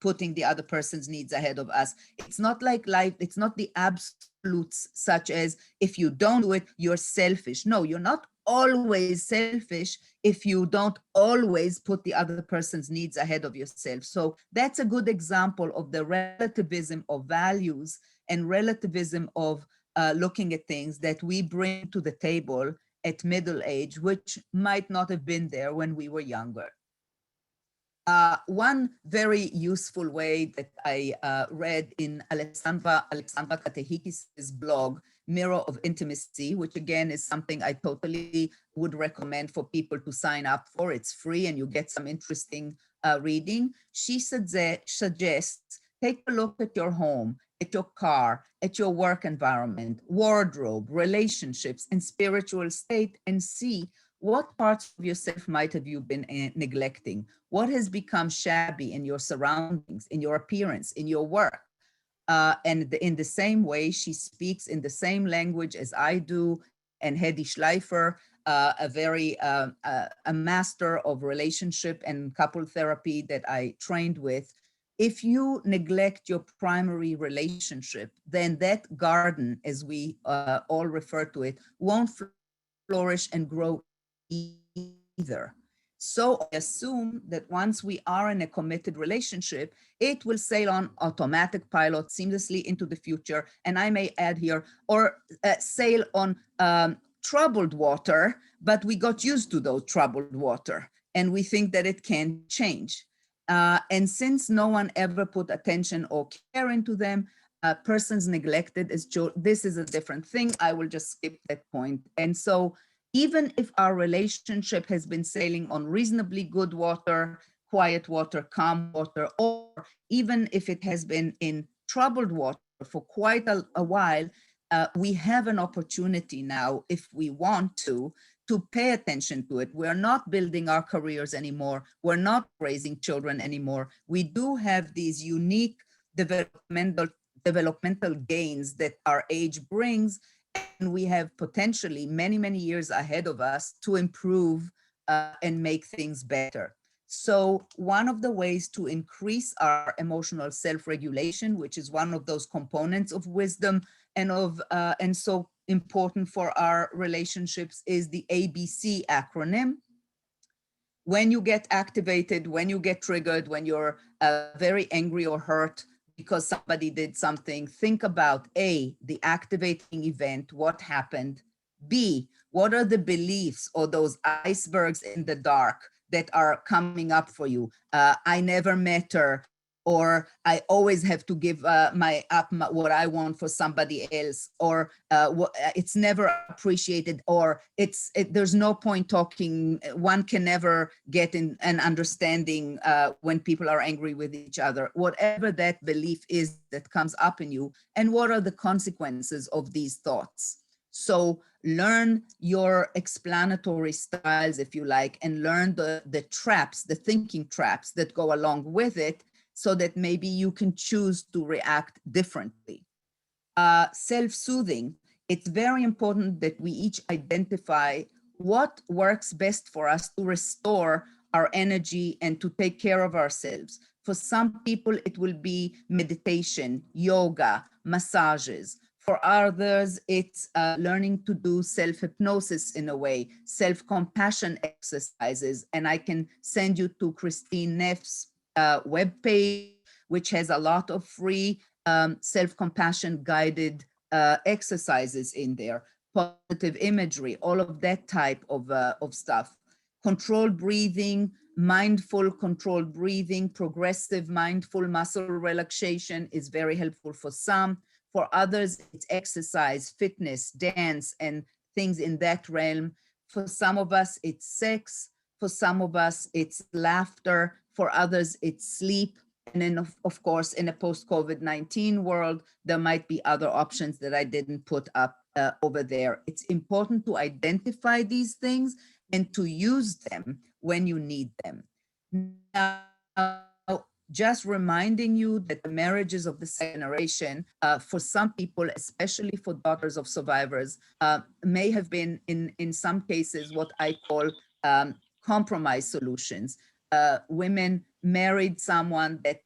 Speaker 2: putting the other person's needs ahead of us. It's not like life, it's not the absolutes such as if you don't do it, you're selfish. No, you're not always selfish if you don't always put the other person's needs ahead of yourself. So that's a good example of the relativism of values and relativism of looking at things that we bring to the table at middle age, which might not have been there when we were younger. One very useful way that I read in Alexandra Katehikis' blog, Mirror of Intimacy, which again is something I totally would recommend for people to sign up for. It's free and you get some interesting reading. She suggests take a look at your home, at your car, at your work environment, wardrobe, relationships, and spiritual state, and see what parts of yourself might have you been neglecting. What has become shabby in your surroundings, in your appearance, in your work? And in the same way, she speaks in the same language as I do, and Hedy Schleifer, a master of relationship and couple therapy that I trained with. If you neglect your primary relationship, then that garden, as we all refer to it, won't flourish and grow either. So I assume that once we are in a committed relationship, it will sail on automatic pilot seamlessly into the future. And I may add here, or sail on troubled water, but we got used to those troubled water and we think that it can change. And since no one ever put attention or care into them, persons neglected as this is a different thing. I will just skip that point. And so even if our relationship has been sailing on reasonably good water, quiet water, calm water, or even if it has been in troubled water for quite a while, we have an opportunity now, if we want to pay attention to it. We're not building our careers anymore. We're not raising children anymore. We do have these unique developmental gains that our age brings, and we have potentially many, many years ahead of us to improve and make things better. So one of the ways to increase our emotional self-regulation, which is one of those components of wisdom and so important for our relationships, is the ABC acronym. When you get activated, when you get triggered, when you're very angry or hurt because somebody did something, think about A, the activating event, what happened. B, what are the beliefs or those icebergs in the dark that are coming up for you? I never matter, or I always have to give what I want for somebody else, or it's never appreciated, or there's no point talking. One can never get in an understanding when people are angry with each other. Whatever that belief is that comes up in you, and what are the consequences of these thoughts? So learn your explanatory styles, if you like, and learn the traps, the thinking traps that go along with it, so that maybe you can choose to react differently. Self-soothing, it's very important that we each identify what works best for us to restore our energy and to take care of ourselves. For some people, it will be meditation, yoga, massages. For others, it's learning to do self-hypnosis in a way, self-compassion exercises. And I can send you to Christine Neff's webpage, which has a lot of free self-compassion guided exercises in there, positive imagery, all of that type of stuff. Controlled breathing, mindful controlled breathing, progressive mindful muscle relaxation is very helpful for some. For others, it's exercise, fitness, dance, and things in that realm. For some of us, it's sex. For some of us, it's laughter. For others, it's sleep. And then, of course, in a post-COVID-19 world, there might be other options that I didn't put up over there. It's important to identify these things and to use them when you need them. Now, just reminding you that the marriages of the second generation, for some people, especially for daughters of survivors, may have been, in some cases, what I call compromise solutions. Women married someone that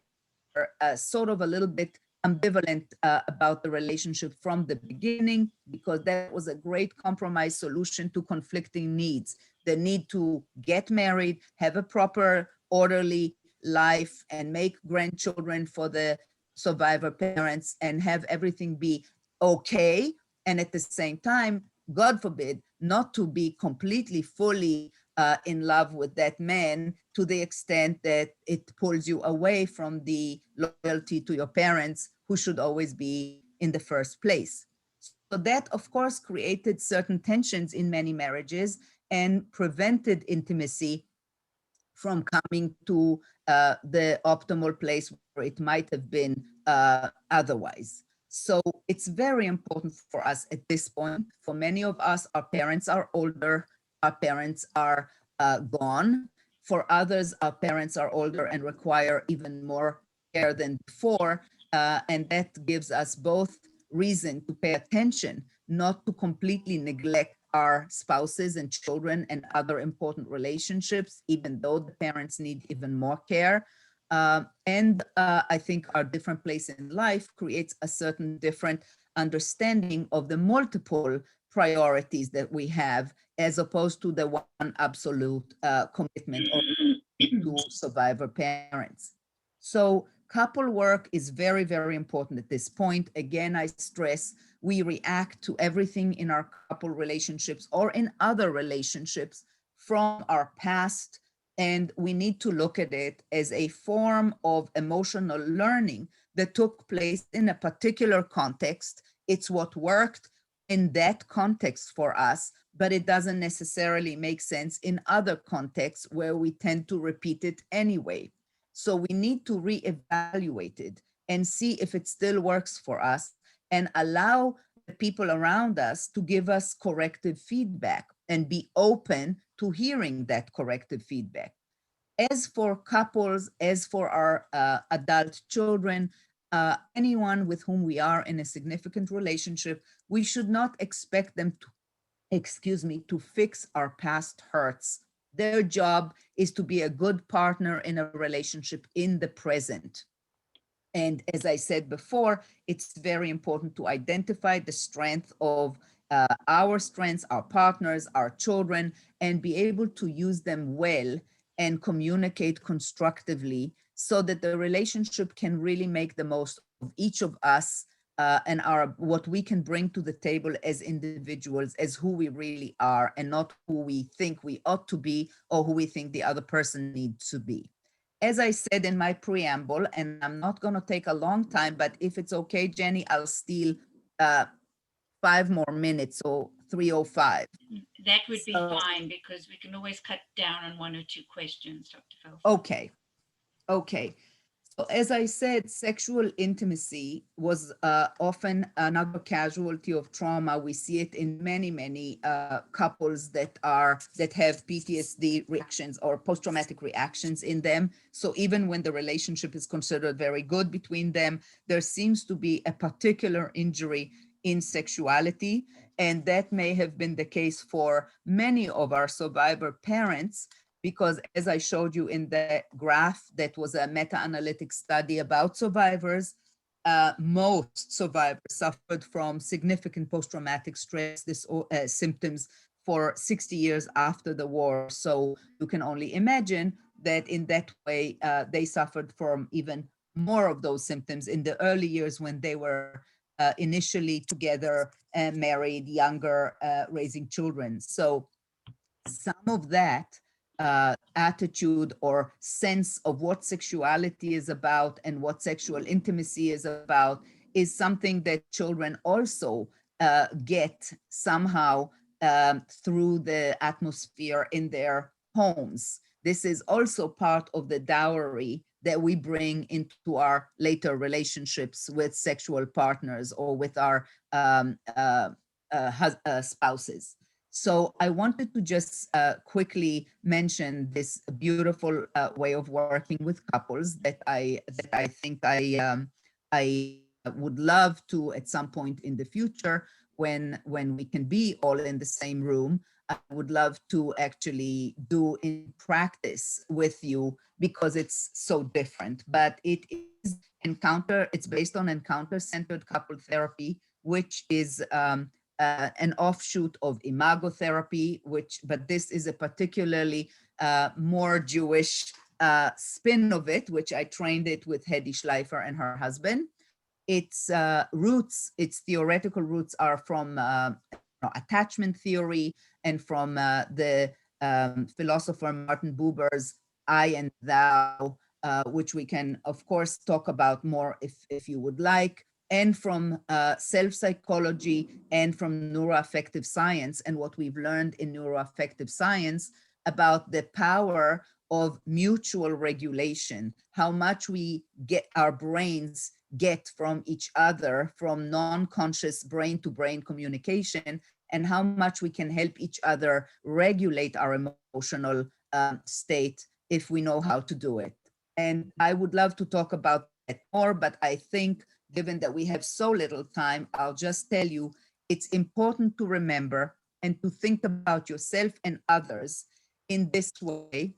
Speaker 2: were sort of a little bit ambivalent about the relationship from the beginning, because that was a great compromise solution to conflicting needs. The need to get married, have a proper, orderly life, and make grandchildren for the survivor parents, and have everything be okay. And at the same time, God forbid, not to be completely, fully in love with that man, to the extent that it pulls you away from the loyalty to your parents, who should always be in the first place. So that, of course, created certain tensions in many marriages and prevented intimacy from coming to the optimal place where it might have been otherwise. So it's very important for us at this point. For many of us, our parents are older, our parents are gone. For others, our parents are older and require even more care than before. And that gives us both reason to pay attention, not to completely neglect our spouses and children and other important relationships, even though the parents need even more care. I think our different place in life creates a certain different understanding of the multiple priorities that we have, as opposed to the one absolute commitment to survivor parents. So couple work is very, very important at this point. Again, I stress we react to everything in our couple relationships or in other relationships from our past, and we need to look at it as a form of emotional learning that took place in a particular context. It's what worked in that context for us, but it doesn't necessarily make sense in other contexts where we tend to repeat it anyway. So we need to reevaluate it and see if it still works for us, and allow the people around us to give us corrective feedback and be open to hearing that corrective feedback. As for couples, as for our adult children, anyone with whom we are in a significant relationship, we should not expect them to, to fix our past hurts. Their job is to be a good partner in a relationship in the present. And as I said before, it's very important to identify the strength of our strengths, our partners, our children, and be able to use them well and communicate constructively so that the relationship can really make the most of each of us and what we can bring to the table as individuals, as who we really are, and not who we think we ought to be or who we think the other person needs to be. As I said in my preamble, and I'm not going to take a long time, but if it's okay, Jenny, I'll steal 5 more minutes, so 3:05.
Speaker 1: That would be fine, because we can always cut down on 1 or 2 questions, Dr. Felsen.
Speaker 2: Okay. Okay. So as I said, sexual intimacy was often another casualty of trauma. We see it in many, many couples that have PTSD reactions or post-traumatic reactions in them. So even when the relationship is considered very good between them, there seems to be a particular injury in sexuality. And that may have been the case for many of our survivor parents, because as I showed you in the graph, that was a meta-analytic study about survivors, most survivors suffered from significant post-traumatic stress symptoms for 60 years after the war. So you can only imagine that in that way, they suffered from even more of those symptoms in the early years when they were initially together and married, younger, raising children. So some of that attitude or sense of what sexuality is about and what sexual intimacy is about is something that children also get somehow through the atmosphere in their homes. This is also part of the dowry that we bring into our later relationships with sexual partners or with our spouses. So I wanted to just quickly mention this beautiful way of working with couples that I think I would love to at some point in the future, when we can be all in the same room, I would love to actually do in practice with you, because it's so different. But it is it's based on encounter-centered couple therapy, which is an offshoot of imagotherapy, but this is a particularly more Jewish spin of it, which I trained it with Hedy Schleifer and her husband. Its its theoretical roots are from attachment theory and from the philosopher Martin Buber's I and thou, which we can, of course, talk about more if you would like, and from self-psychology and from neuroaffective science, and what we've learned in neuroaffective science about the power of mutual regulation, how much we get, our brains get from each other, from non-conscious brain-to-brain communication, and how much we can help each other regulate our emotional state if we know how to do it. And I would love to talk about that more, but I think given that we have so little time, I'll just tell you, it's important to remember and to think about yourself and others in this way.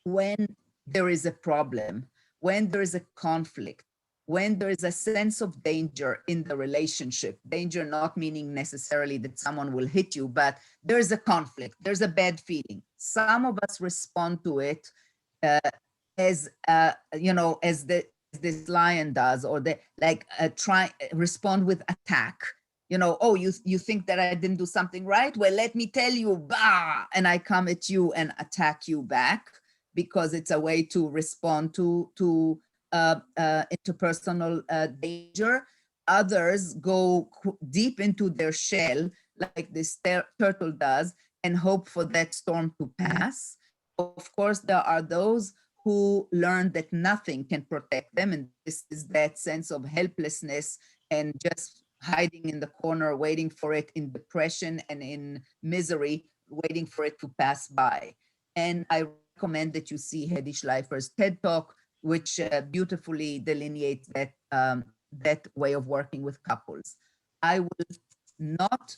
Speaker 2: When there is a problem, when there is a conflict, when there is a sense of danger in the relationship, danger not meaning necessarily that someone will hit you, but there's a conflict, there's a bad feeling. Some of us respond to it as this lion does, or the respond with attack. Oh, you think that I didn't do something right? Well, let me tell you, bah, and I come at you and attack you back, because it's a way to respond to interpersonal danger. Others go deep into their shell, like this turtle does, and hope for that storm to pass. Of course, there are those who learn that nothing can protect them, and this is that sense of helplessness and just hiding in the corner, waiting for it in depression and in misery, waiting for it to pass by. And I recommend that you see Hedy Schleifer's TED Talk, which beautifully delineates that way of working with couples. I will not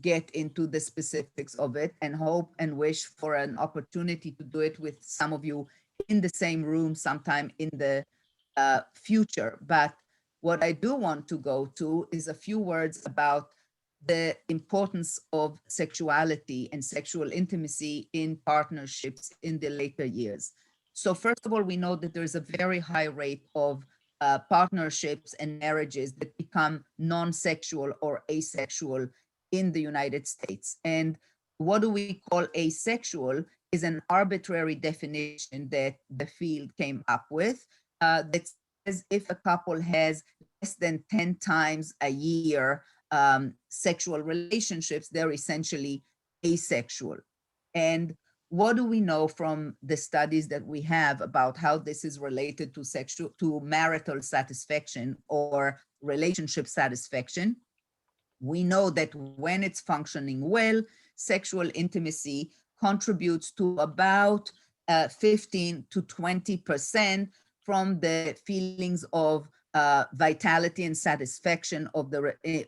Speaker 2: get into the specifics of it, and hope and wish for an opportunity to do it with some of you in the same room sometime in the future. But what I do want to go to is a few words about the importance of sexuality and sexual intimacy in partnerships in the later years. So first of all, we know that there's a very high rate of partnerships and marriages that become non-sexual or asexual in the United States. And what do we call asexual is an arbitrary definition that the field came up with that says if a couple has less than 10 times a year sexual relationships, they're essentially asexual. And what do we know from the studies that we have about how this is related to marital satisfaction or relationship satisfaction? We know that when it's functioning well, sexual intimacy contributes to about 15 to 20% from the feelings of vitality and satisfaction of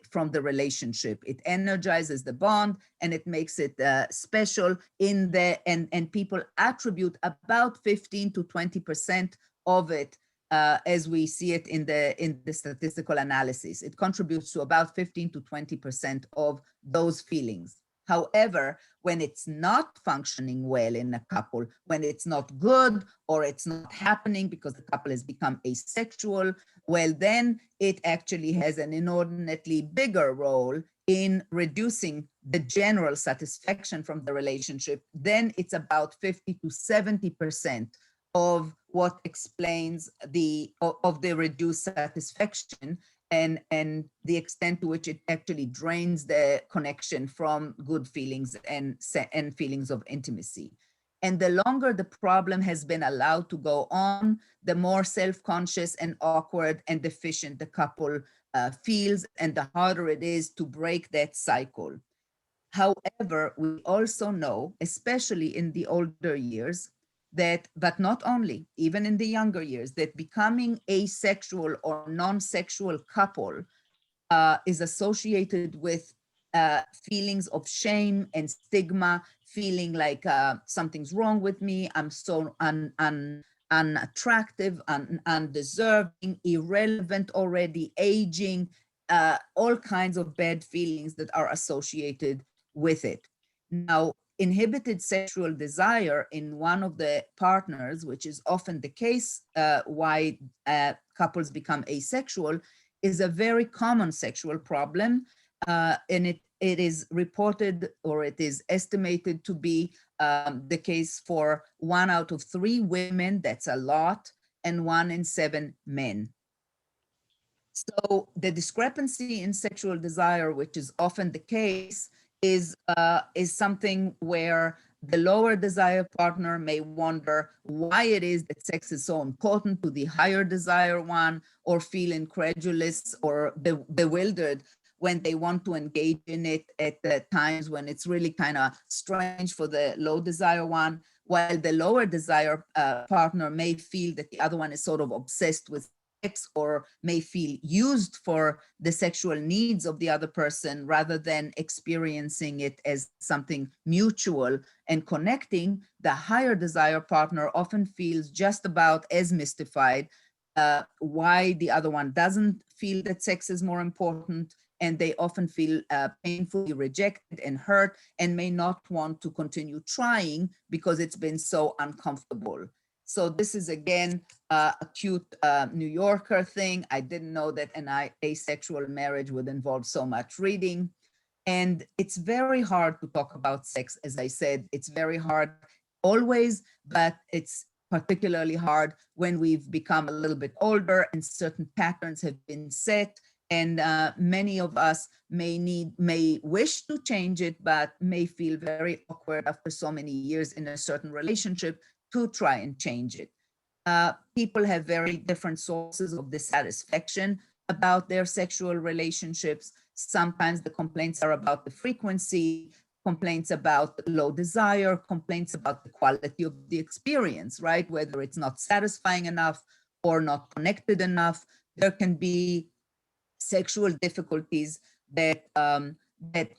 Speaker 2: from the relationship. It energizes the bond and it makes it special in and people attribute about 15 to 20% of it as we see it in the statistical analysis. It contributes to about 15 to 20% of those feelings. However, when it's not functioning well in a couple, when it's not good or it's not happening because the couple has become asexual, well, then it actually has an inordinately bigger role in reducing the general satisfaction from the relationship. Then it's about 50 to 70% of what explains the reduced satisfaction and the extent to which it actually drains the connection from good feelings and feelings of intimacy. And the longer the problem has been allowed to go on, the more self-conscious and awkward and deficient the couple feels, and the harder it is to break that cycle. However, we also know, especially in the older years, that, but not only, even in the younger years, that becoming asexual or non-sexual couple is associated with feelings of shame and stigma, feeling like something's wrong with me, I'm so unattractive, undeserving, irrelevant already, aging, all kinds of bad feelings that are associated with it. Now, inhibited sexual desire in one of the partners, which is often the case why couples become asexual, is a very common sexual problem, and it it is reported, or it is estimated to be the case for 1 out of 3 women, that's a lot, and 1 in 7 men. So the discrepancy in sexual desire, which is often the case, is something where the lower desire partner may wonder why it is that sex is so important to the higher desire one, or feel incredulous or bewildered when they want to engage in it at the times when it's really kind of strange for the low desire one, while the lower desire partner may feel that the other one is sort of obsessed with sex, or may feel used for the sexual needs of the other person rather than experiencing it as something mutual and connecting. The higher desire partner often feels just about as mystified why the other one doesn't feel that sex is more important, and they often feel painfully rejected and hurt, and may not want to continue trying because it's been so uncomfortable. So this is, again, a cute New Yorker thing. I didn't know that an asexual marriage would involve so much reading. And it's very hard to talk about sex. As I said, it's very hard always, but it's particularly hard when we've become a little bit older and certain patterns have been set. And many of us may wish to change it, but may feel very awkward after so many years in a certain relationship to try and change it. People have very different sources of dissatisfaction about their sexual relationships. Sometimes the complaints are about the frequency, complaints about low desire, complaints about the quality of the experience, right? Whether it's not satisfying enough or not connected enough. There can be sexual difficulties that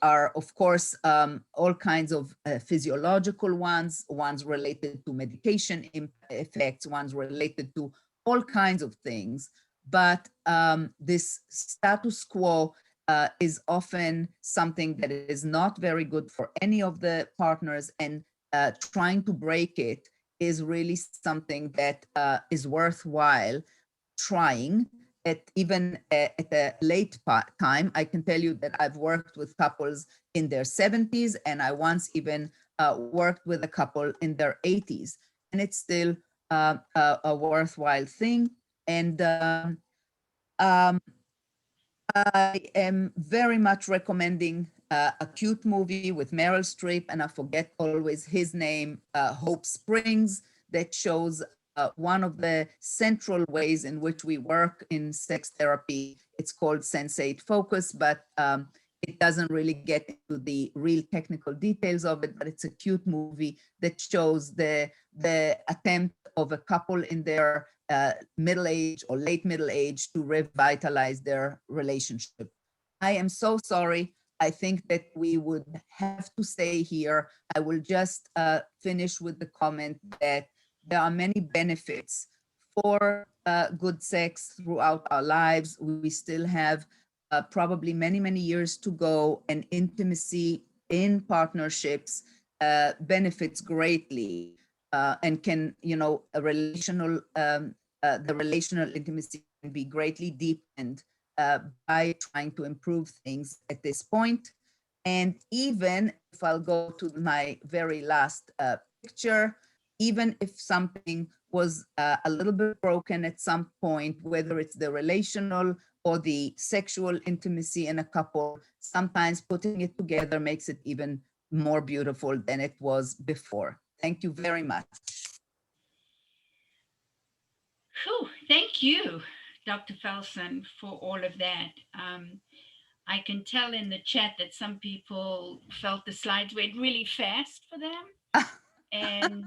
Speaker 2: are, of course, all kinds of physiological ones related to medication effects, ones related to all kinds of things. But this status quo is often something that is not very good for any of the partners, and trying to break it is really something that is worthwhile trying. Even at a late time. I can tell you that I've worked with couples in their 70s, and I once even worked with a couple in their 80s, and it's still a worthwhile thing. And I am very much recommending a cute movie with Meryl Streep, and I forget always his name, Hope Springs, that shows one of the central ways in which we work in sex therapy. It's called Sensate Focus, but it doesn't really get into the real technical details of it, but it's a cute movie that shows the attempt of a couple in their middle age or late middle age to revitalize their relationship. I am so sorry. I think that we would have to stay here. I will just finish with the comment that there are many benefits for good sex throughout our lives. We still have probably many, many years to go, and intimacy in partnerships benefits greatly and can, a relational, the relational intimacy can be greatly deepened by trying to improve things at this point. And even if I'll go to my very last picture, even if something was a little bit broken at some point, whether it's the relational or the sexual intimacy in a couple, sometimes putting it together makes it even more beautiful than it was before. Thank you very much.
Speaker 1: Whew, thank you, Dr. Felsen, for all of that. I can tell in the chat that some people felt the slides went really fast for them. And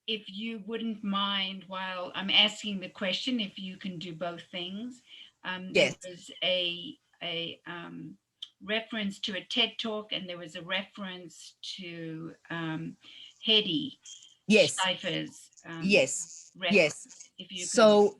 Speaker 1: if you wouldn't mind, while I'm asking the question, if you can do both things.
Speaker 2: Yes.
Speaker 1: There was a reference to a TED Talk, and there was a reference to Hedy
Speaker 2: Yes.
Speaker 1: Schleifer's
Speaker 2: Yes.
Speaker 1: reference.
Speaker 2: Yes.
Speaker 1: If you
Speaker 2: so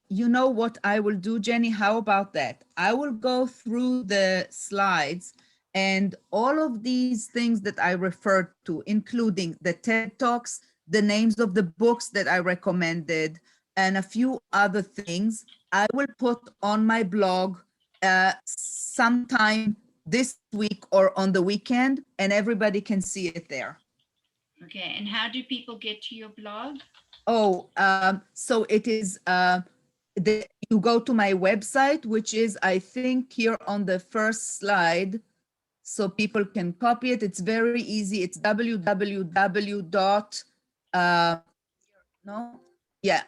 Speaker 2: you know what I will do, Jenny? How about that? I will go through the slides, and all of these things that I referred to, including the TED Talks, the names of the books that I recommended, and a few other things, I will put on my blog sometime this week or on the weekend, and everybody can see it there.
Speaker 1: Okay, and how do people get to your blog?
Speaker 2: Oh, so it is, you go to my website, which is, I think, here on the first slide, so people can copy it. It's very easy. It's www. No, yeah,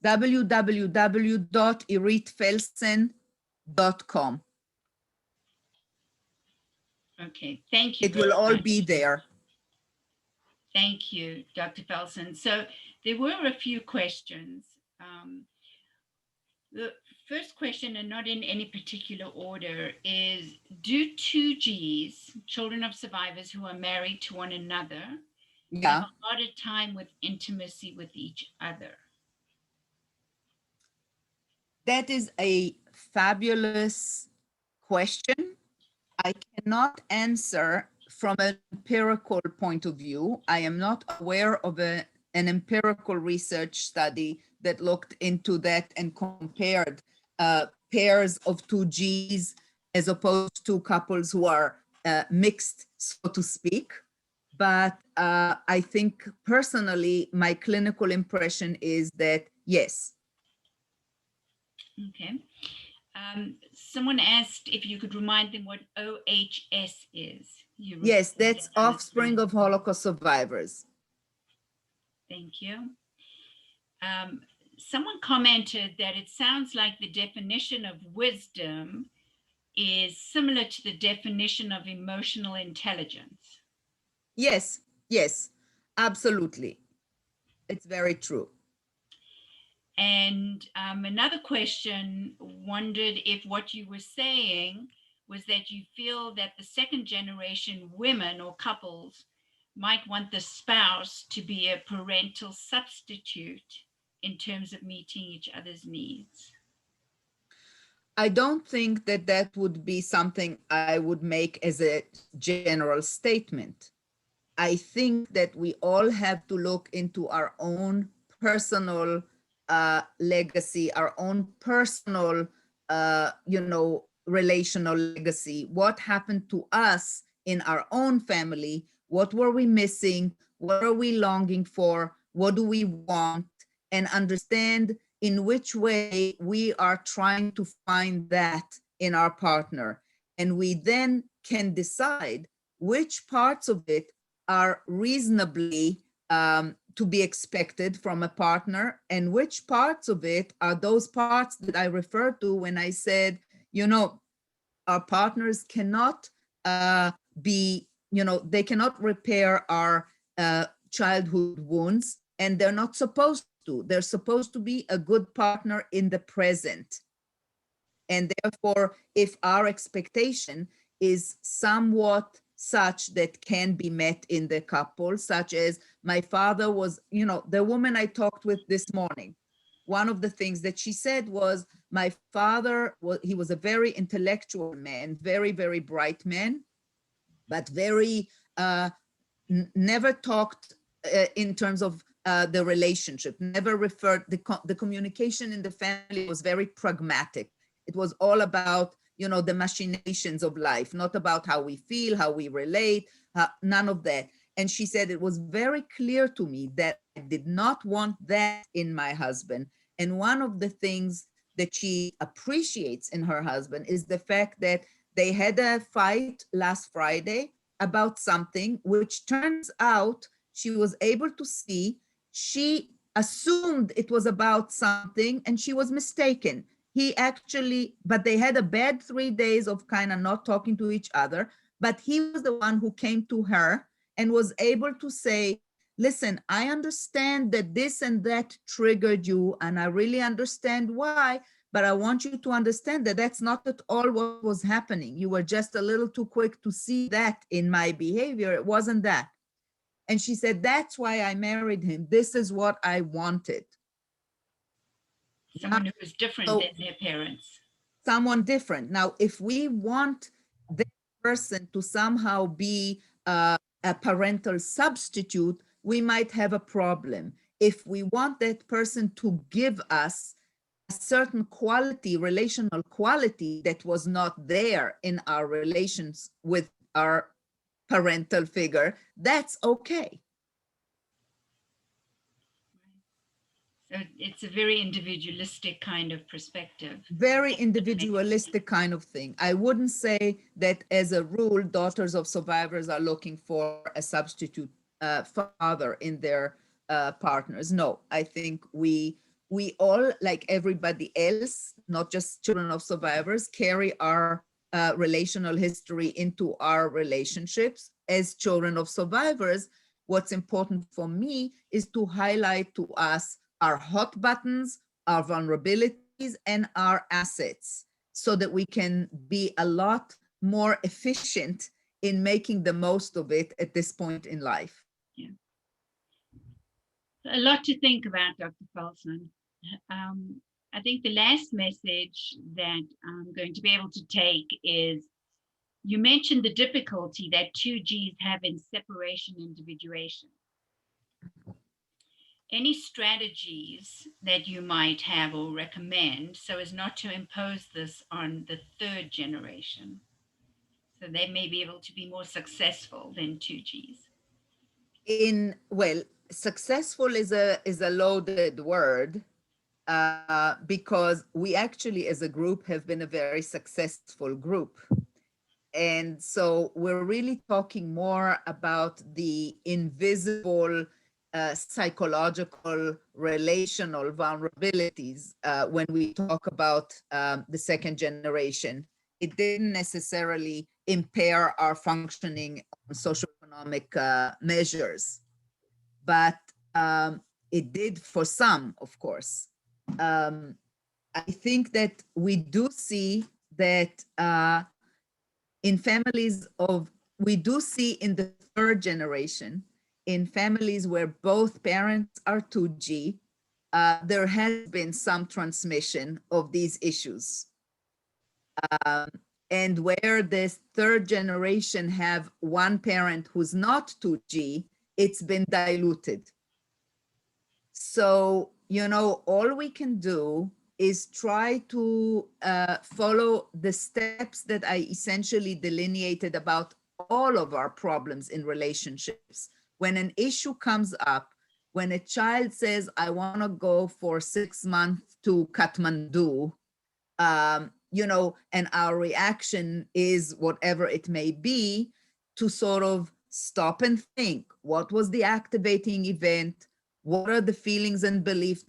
Speaker 2: www.iritfelsen.com.
Speaker 1: Okay, thank you
Speaker 2: It
Speaker 1: very
Speaker 2: will all
Speaker 1: much.
Speaker 2: be there.
Speaker 1: Thank you, Dr. Felsen. So there were a few questions. The first question, and not in any particular order, is do 2Gs, children of survivors who are married to one another, have
Speaker 2: Yeah,
Speaker 1: a harder time with intimacy with each other?
Speaker 2: that is a fabulous question. I cannot answer from an empirical point of view. I am not aware of an empirical research study that looked into that and compared pairs of 2Gs as opposed to couples who are mixed, so to speak. But I think personally, my clinical impression is that yes.
Speaker 1: Okay. Someone asked if you could remind them what OHS is.
Speaker 2: Yes, that's offspring of Holocaust survivors.
Speaker 1: Thank you. Someone commented that it sounds like the definition of wisdom is similar to the definition of emotional intelligence.
Speaker 2: Yes, yes, absolutely. It's very true.
Speaker 1: And another question wondered if what you were saying was that you feel that the second generation women or couples might want the spouse to be a parental substitute in terms of meeting each other's needs.
Speaker 2: I don't think that that would be something I would make as a general statement. I think that we all have to look into our own personal legacy, our own personal, relational legacy. What happened to us in our own family? What were we missing? What are we longing for? What do we want? And understand in which way we are trying to find that in our partner. And we then can decide which parts of it are reasonably to be expected from a partner, and which parts of it are those parts that I referred to when I said, our partners cannot they cannot repair our childhood wounds, and they're not supposed to. They're supposed to be a good partner in the present. And therefore, if our expectation is somewhat such that can be met in the couple, such as my father was, the woman I talked with this morning, one of the things that she said was, my father, he was a very intellectual man, very, very bright man, but very, never talked in terms of the relationship, never referred, the communication in the family was very pragmatic. It was all about, the machinations of life, not about how we feel, how we relate, none of that. And she said, it was very clear to me that I did not want that in my husband. And one of the things that she appreciates in her husband is the fact that they had a fight last Friday about something, which turns out she was able to see. She assumed it was about something and she was mistaken. He actually, but they had a bad 3 days of kind of not talking to each other, but he was the one who came to her and was able to say, listen, I understand that this and that triggered you, and I really understand why, but I want you to understand that that's not at all what was happening. You were just a little too quick to see that in my behavior. It wasn't that. And she said, that's why I married him. This is what I wanted.
Speaker 1: Someone who was different than their parents.
Speaker 2: Someone different. Now, if we want this person to somehow be a parental substitute, we might have a problem. If we want that person to give us a certain quality, relational quality that was not there in our relations with our parental figure, that's okay.
Speaker 1: So it's a very individualistic kind of perspective.
Speaker 2: Very individualistic kind of thing. I wouldn't say that as a rule, daughters of survivors are looking for a substitute father in their partners. No, I think we all, like everybody else, not just children of survivors, carry our relational history into our relationships. As children of survivors, what's important for me is to highlight to us our hot buttons, our vulnerabilities, and our assets, so that we can be a lot more efficient in making the most of it at this point in life.
Speaker 1: Yeah. A lot to think about, Dr. Felsen. I think the last message that I'm going to be able to take is, you mentioned the difficulty that 2Gs have in separation individuation. Any strategies that you might have or recommend so as not to impose this on the third generation, so they may be able to be more successful than 2Gs?
Speaker 2: Well, successful is a loaded word, because we actually as a group have been a very successful group. And so we're really talking more about the invisible psychological, relational vulnerabilities when we talk about the second generation. It didn't necessarily impair our functioning on socioeconomic measures, but it did for some, of course. I think that we do see that in families of, we do see in the third generation, in families where both parents are 2G, there has been some transmission of these issues. And where this third generation have one parent who's not 2G, it's been diluted. So, all we can do is try to follow the steps that I essentially delineated about all of our problems in relationships. When an issue comes up, when a child says, I want to go for 6 months to Kathmandu, and our reaction is whatever it may be, to sort of stop and think, what was the activating event? What are the feelings and beliefs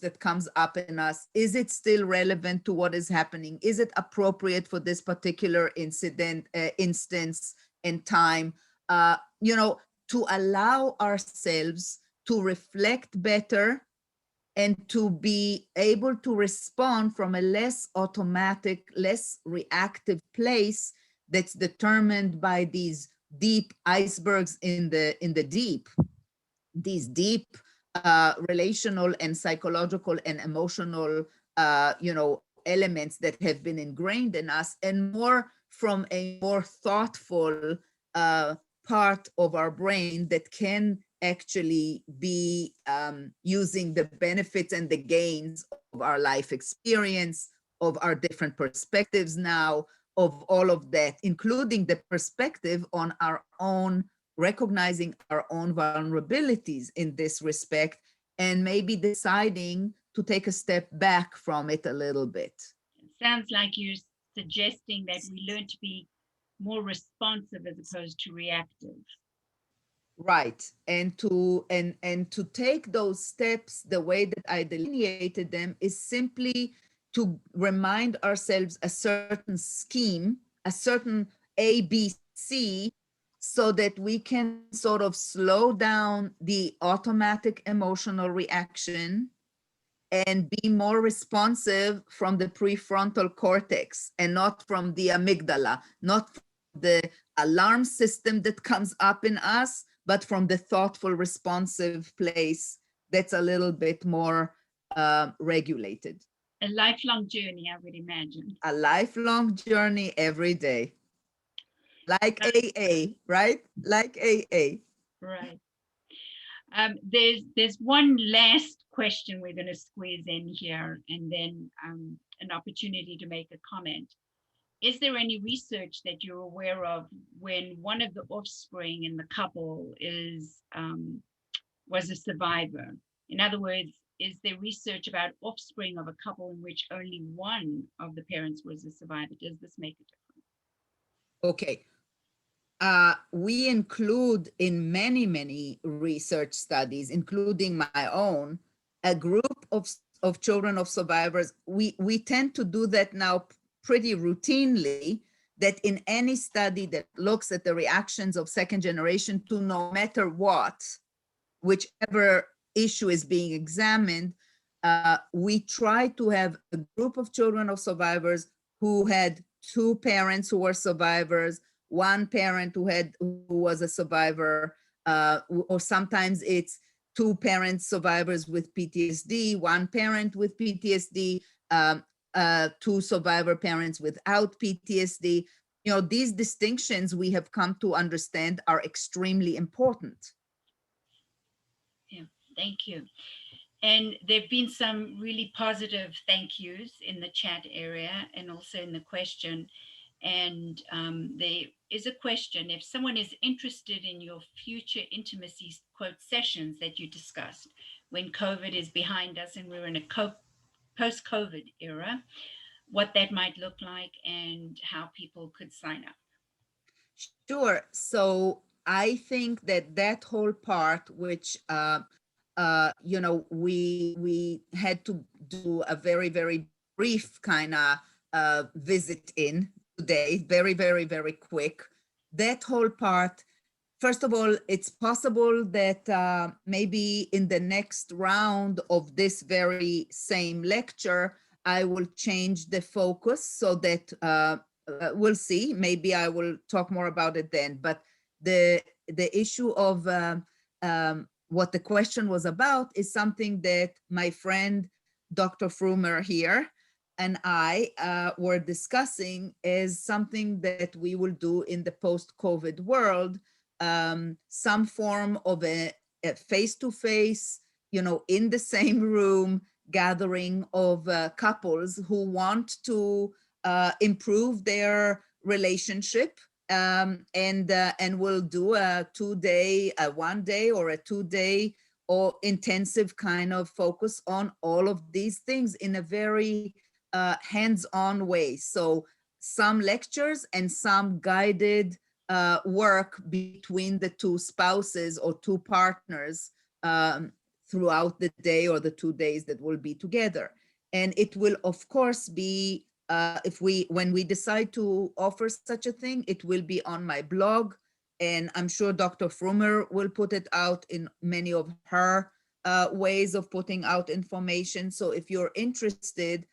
Speaker 2: that comes up in us? Is it still relevant to what is happening? Is it appropriate for this particular instance and time? To allow ourselves to reflect better and to be able to respond from a less automatic, less reactive place that's determined by these deep icebergs in the deep, these deep relational and psychological and emotional elements that have been ingrained in us, and more from a more thoughtful part of our brain that can actually be using the benefits and the gains of our life experience, of our different perspectives now, of all of that, including the perspective on our own, recognizing our own vulnerabilities in this respect, and maybe deciding to take a step back from it a little bit.
Speaker 1: It sounds like you're suggesting that we learn to be more responsive as opposed to reactive.
Speaker 2: Right, and to take those steps the way that I delineated them is simply to remind ourselves a certain scheme, a certain ABC, so that we can sort of slow down the automatic emotional reaction and be more responsive from the prefrontal cortex and not from the amygdala, not from the alarm system that comes up in us, but from the thoughtful, responsive place that's a little bit more regulated.
Speaker 1: A lifelong journey, I would imagine.
Speaker 2: A lifelong journey every day. Like AA, right? Like AA.
Speaker 1: Right. There's one last question we're going to squeeze in here, and then an opportunity to make a comment. Is there any research that you're aware of when one of the offspring in the couple was a survivor? In other words, is there research about offspring of a couple in which only one of the parents was a survivor? Does this make a difference?
Speaker 2: Okay. We include in many research studies, including my own, a group of children of survivors. We tend to do that now pretty routinely, that in any study that looks at the reactions of second generation to no matter what, whichever issue is being examined, we try to have a group of children of survivors who had two parents who were survivors, one parent who was a survivor, or sometimes it's two parents survivors with PTSD, one parent with PTSD, two survivor parents without PTSD. You know, these distinctions we have come to understand are extremely important.
Speaker 1: Yeah, thank you. And there've been some really positive thank yous in the chat area and also in the question. And there is a question: if someone is interested in your future intimacy quote sessions that you discussed when COVID is behind us and we're in a post-COVID era, what that might look like and how people could sign up.
Speaker 2: Sure. So I think that whole part, which you know, we had to do a very brief kind of visit in today, very quick. That whole part. First of all, it's possible that maybe in the next round of this very same lecture, I will change the focus so that we'll see. Maybe I will talk more about it then. But the issue of what the question was about is something that my friend Dr. Frumer here and I were discussing as something that we will do in the post-COVID world, some form of a face-to-face, you know, in the same room gathering of couples who want to improve their relationship, and we'll do a 2-day, a 1-day or a 2-day or intensive kind of focus on all of these things in a very hands-on way. So some lectures and some guided work between the two spouses or two partners throughout the day or the 2 days that will be together. And it will, of course, be, when we decide to offer such a thing, it will be on my blog. And I'm sure Dr. Frumer will put it out in many of her ways of putting out information. So if you're interested,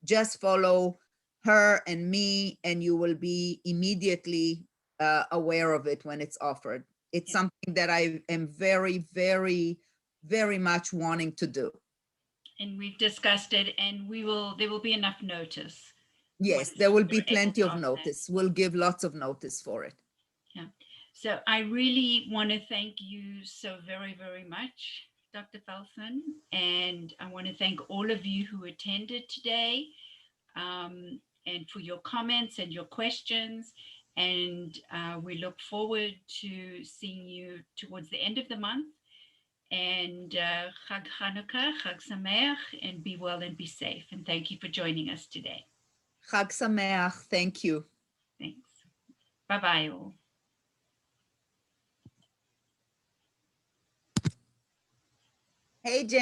Speaker 2: just follow her and me, and you will be immediately aware of it when it's offered. It's something that I am very much wanting to do.
Speaker 1: And we've discussed it, and there will be enough notice.
Speaker 2: Yes, there will be plenty of notice. We'll give lots of notice for it.
Speaker 1: Yeah. So I really want to thank you so very much, Dr. Felsen. And I want to thank all of you who attended today, and for your comments and your questions. And we look forward to seeing you towards the end of the month. And Chag Hanukkah, Chag Sameach, and be well and be safe. And thank you for joining us today.
Speaker 2: Chag Sameach. Thank you.
Speaker 1: Thanks. Bye-bye all.
Speaker 2: Hey, Jen.